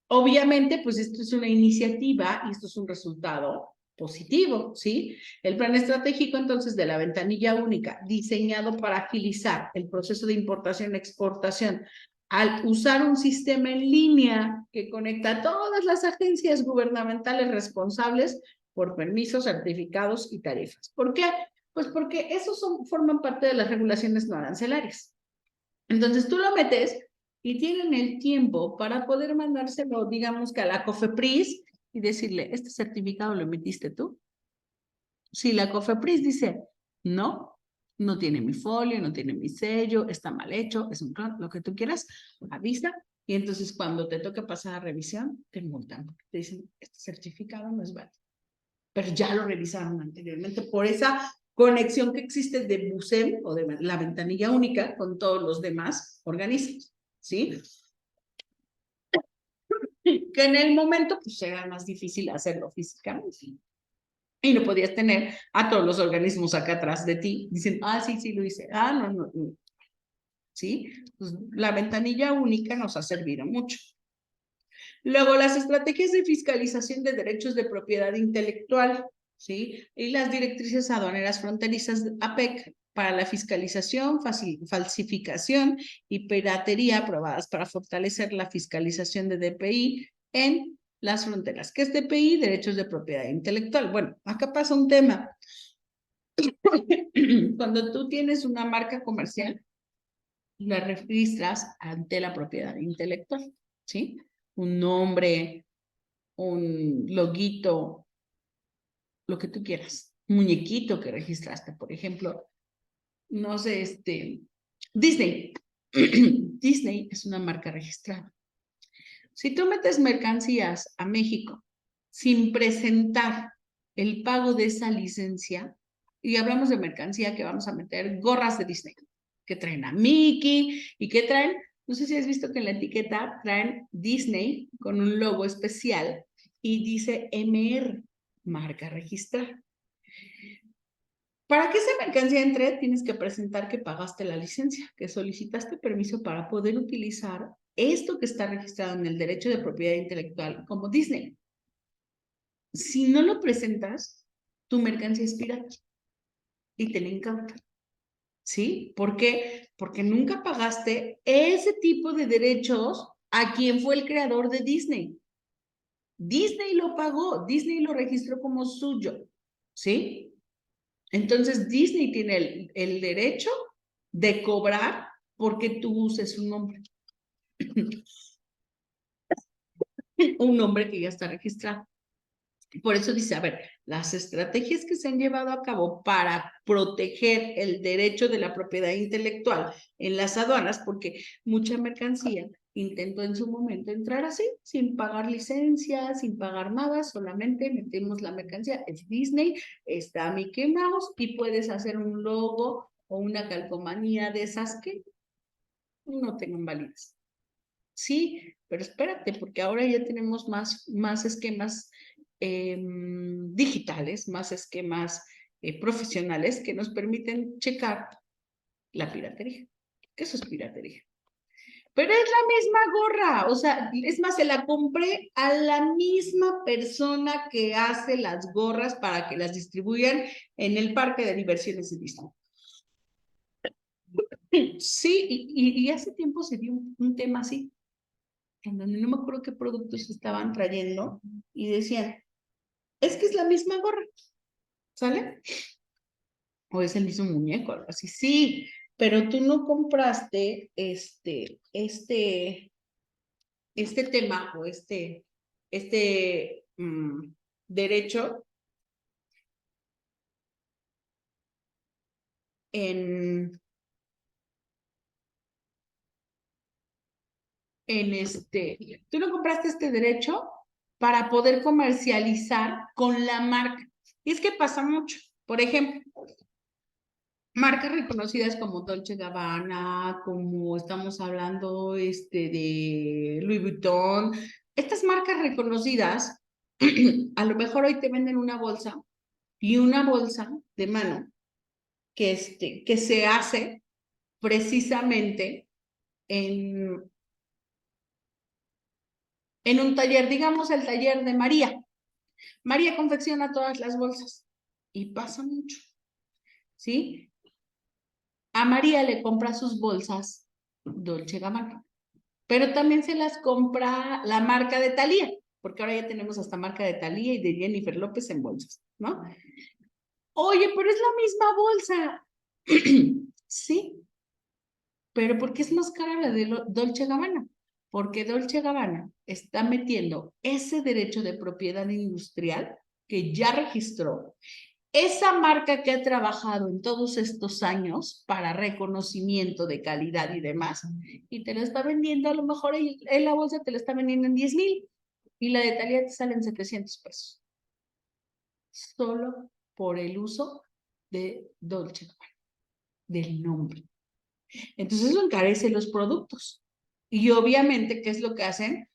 obviamente, pues esto es una iniciativa y esto es un resultado positivo, ¿sí? El plan estratégico, entonces, de la ventanilla única, diseñado para agilizar el proceso de importación-exportación, al usar un sistema en línea que conecta a todas las agencias gubernamentales responsables por permisos, certificados y tarifas. ¿Por qué? Pues porque esos forman parte de las regulaciones no arancelarias. Entonces tú lo metes y tienen el tiempo para poder mandárselo, digamos que a la COFEPRIS y decirle, ¿este certificado lo emitiste tú? Si la COFEPRIS dice, no, no tiene mi folio, no tiene mi sello, está mal hecho, es un clon, lo que tú quieras, avisa. Y entonces cuando te toque pasar a revisión, te multan. Te dicen, este certificado no es válido. Pero ya lo revisaron anteriormente por esa conexión que existe de BUSEM o de la ventanilla única con todos los demás organismos, ¿sí? Que en el momento pues era más difícil hacerlo físicamente. Y no podías tener a todos los organismos acá atrás de ti diciendo, ah, sí, sí, lo hice. Ah, no, no, no. ¿Sí? Pues la ventanilla única nos ha servido mucho. Luego, las estrategias de fiscalización de derechos de propiedad intelectual, ¿sí? Y las directrices aduaneras fronterizas de APEC para la fiscalización, falsificación y piratería aprobadas para fortalecer la fiscalización de DPI en las fronteras. ¿Qué es DPI? Derechos de propiedad intelectual. Bueno, acá pasa un tema. Cuando tú tienes una marca comercial, la registras ante la propiedad intelectual, ¿sí? Un nombre, un loguito, lo que tú quieras, un muñequito que registraste, por ejemplo, no sé, Disney. Disney es una marca registrada. Si tú metes mercancías a México sin presentar el pago de esa licencia, y hablamos de mercancía que vamos a meter gorras de Disney, que traen a Mickey y que traen, no sé si has visto que en la etiqueta traen Disney con un logo especial y dice MR, marca registrada. Para que esa mercancía entre, tienes que presentar que pagaste la licencia, que solicitaste permiso para poder utilizar esto que está registrado en el derecho de propiedad intelectual como Disney. Si no lo presentas, tu mercancía es pirata y te la incautan. ¿Sí? ¿Por qué? Porque nunca pagaste ese tipo de derechos a quien fue el creador de Disney. Disney lo pagó, Disney lo registró como suyo, ¿sí? Entonces Disney tiene el derecho de cobrar porque tú uses su nombre. Un nombre que ya está registrado. Por eso dice, a ver, las estrategias que se han llevado a cabo para proteger el derecho de la propiedad intelectual en las aduanas, porque mucha mercancía intentó en su momento entrar así, sin pagar licencia, sin pagar nada, solamente metemos la mercancía, es Disney, está Mickey Mouse y puedes hacer un logo o una calcomanía de esas que no tengan validez. Sí, pero espérate, porque ahora ya tenemos más esquemas digitales, más esquemas profesionales que nos permiten checar la piratería. Que eso es piratería. Pero es la misma gorra, o sea, es más, se la compré a la misma persona que hace las gorras para que las distribuyan en el parque de diversiones de Disney. Sí, y hace tiempo se dio un tema así, en donde no me acuerdo qué productos estaban trayendo y decían, es que es la misma gorra, ¿sale? O es el mismo muñeco, algo así. Sí, pero tú no compraste este tema o derecho en tú no compraste este derecho para poder comercializar con la marca. Y es que pasa mucho. Por ejemplo, marcas reconocidas como Dolce & Gabbana, como estamos hablando de Louis Vuitton, estas marcas reconocidas, a lo mejor hoy te venden una bolsa y una bolsa de mano que se hace precisamente en un taller, digamos el taller de María. María confecciona todas las bolsas y pasa mucho, ¿sí? A María le compra sus bolsas Dolce & Gabbana, pero también se las compra la marca de Thalía, porque ahora ya tenemos hasta marca de Thalía y de Jennifer López en bolsas, ¿no? Oye, pero es la misma bolsa. Sí, pero ¿por qué es más cara la de Dolce & Gabbana? Porque Dolce & Gabbana está metiendo ese derecho de propiedad industrial que ya registró, esa marca que ha trabajado en todos estos años para reconocimiento de calidad y demás, y te la está vendiendo, a lo mejor en la bolsa te la está vendiendo en 10,000 y la de Thalía te sale en 700 pesos. Solo por el uso de Dolce & Gabbana, del nombre. Entonces eso encarece los productos. Y obviamente, ¿qué es lo que hacen?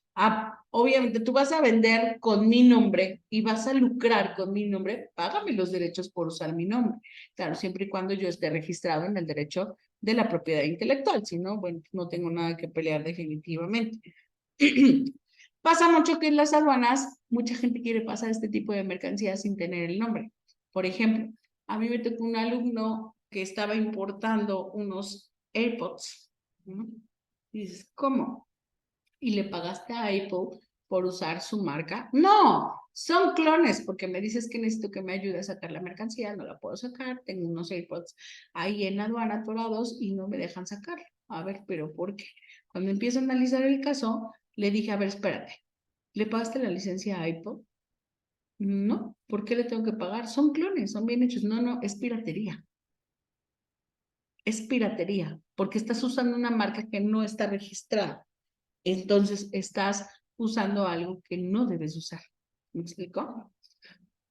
Obviamente tú vas a vender con mi nombre y vas a lucrar con mi nombre, págame los derechos por usar mi nombre. Claro, siempre y cuando yo esté registrado en el derecho de la propiedad intelectual, si no, bueno, no tengo nada que pelear definitivamente. Pasa mucho que en las aduanas mucha gente quiere pasar este tipo de mercancías sin tener el nombre. Por ejemplo, a mí me tocó un alumno que estaba importando unos AirPods, ¿no? Y dices, ¿cómo? ¿Y le pagaste a Apple por usar su marca? No, son clones, porque me dices que necesito que me ayude a sacar la mercancía, no la puedo sacar, tengo unos AirPods ahí en la aduana atorados y no me dejan sacarlo. A ver, ¿pero por qué? Cuando empiezo a analizar el caso, le dije, a ver, espérate, ¿le pagaste la licencia a Apple? No, ¿por qué le tengo que pagar? Son clones, son bien hechos. No, no, es piratería. Es piratería, porque estás usando una marca que no está registrada. Entonces estás usando algo que no debes usar. ¿Me explico?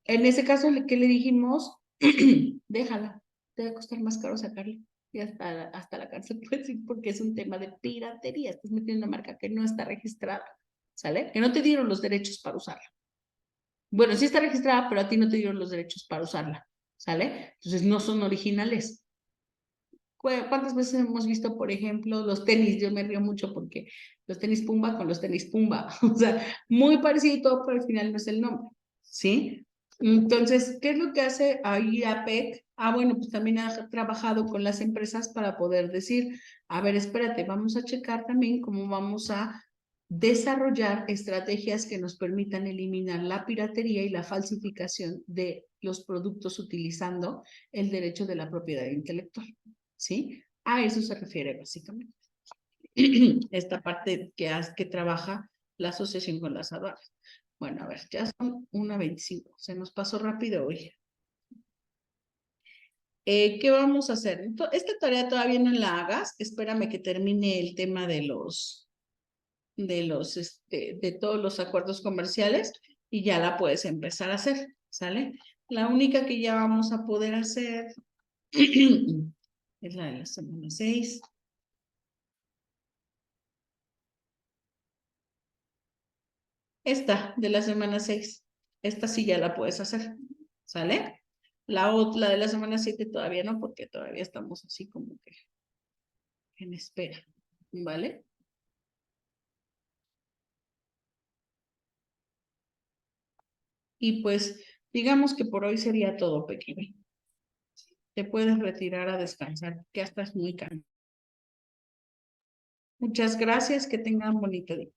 En ese caso, ¿qué le dijimos? Déjala, te va a costar más caro sacarla. Y hasta la cárcel puedes ir porque es un tema de piratería. Estás metiendo una marca que no está registrada, ¿sale? Que no te dieron los derechos para usarla. Bueno, sí está registrada, pero a ti no te dieron los derechos para usarla, ¿sale? Entonces no son originales. ¿Cuántas veces hemos visto, por ejemplo, los tenis? Yo me río mucho porque los tenis Pumba con los tenis Pumba, o sea, muy parecido y todo, pero al final no es el nombre, ¿sí? Entonces, ¿qué es lo que hace ahí APEC? Bueno, pues también ha trabajado con las empresas para poder decir, a ver, espérate, vamos a checar también cómo vamos a desarrollar estrategias que nos permitan eliminar la piratería y la falsificación de los productos utilizando el derecho de la propiedad intelectual. ¿Sí? A eso se refiere básicamente. Esta parte que trabaja la asociación con las aduanas. Bueno, a ver, ya son 1:25. Se nos pasó rápido hoy. ¿Qué vamos a hacer? Esta tarea todavía no la hagas. Espérame que termine el tema de todos los acuerdos comerciales y ya la puedes empezar a hacer, ¿sale? La única que ya vamos a poder hacer es la de la semana 6. Esta de la semana 6. Esta sí ya la puedes hacer, ¿sale? La de la semana 7 todavía no, porque todavía estamos así como que en espera, ¿vale? Y pues digamos que por hoy sería todo, pequeño. Te puedes retirar a descansar, que ya estás muy cansado. Muchas gracias, que tengan bonito día.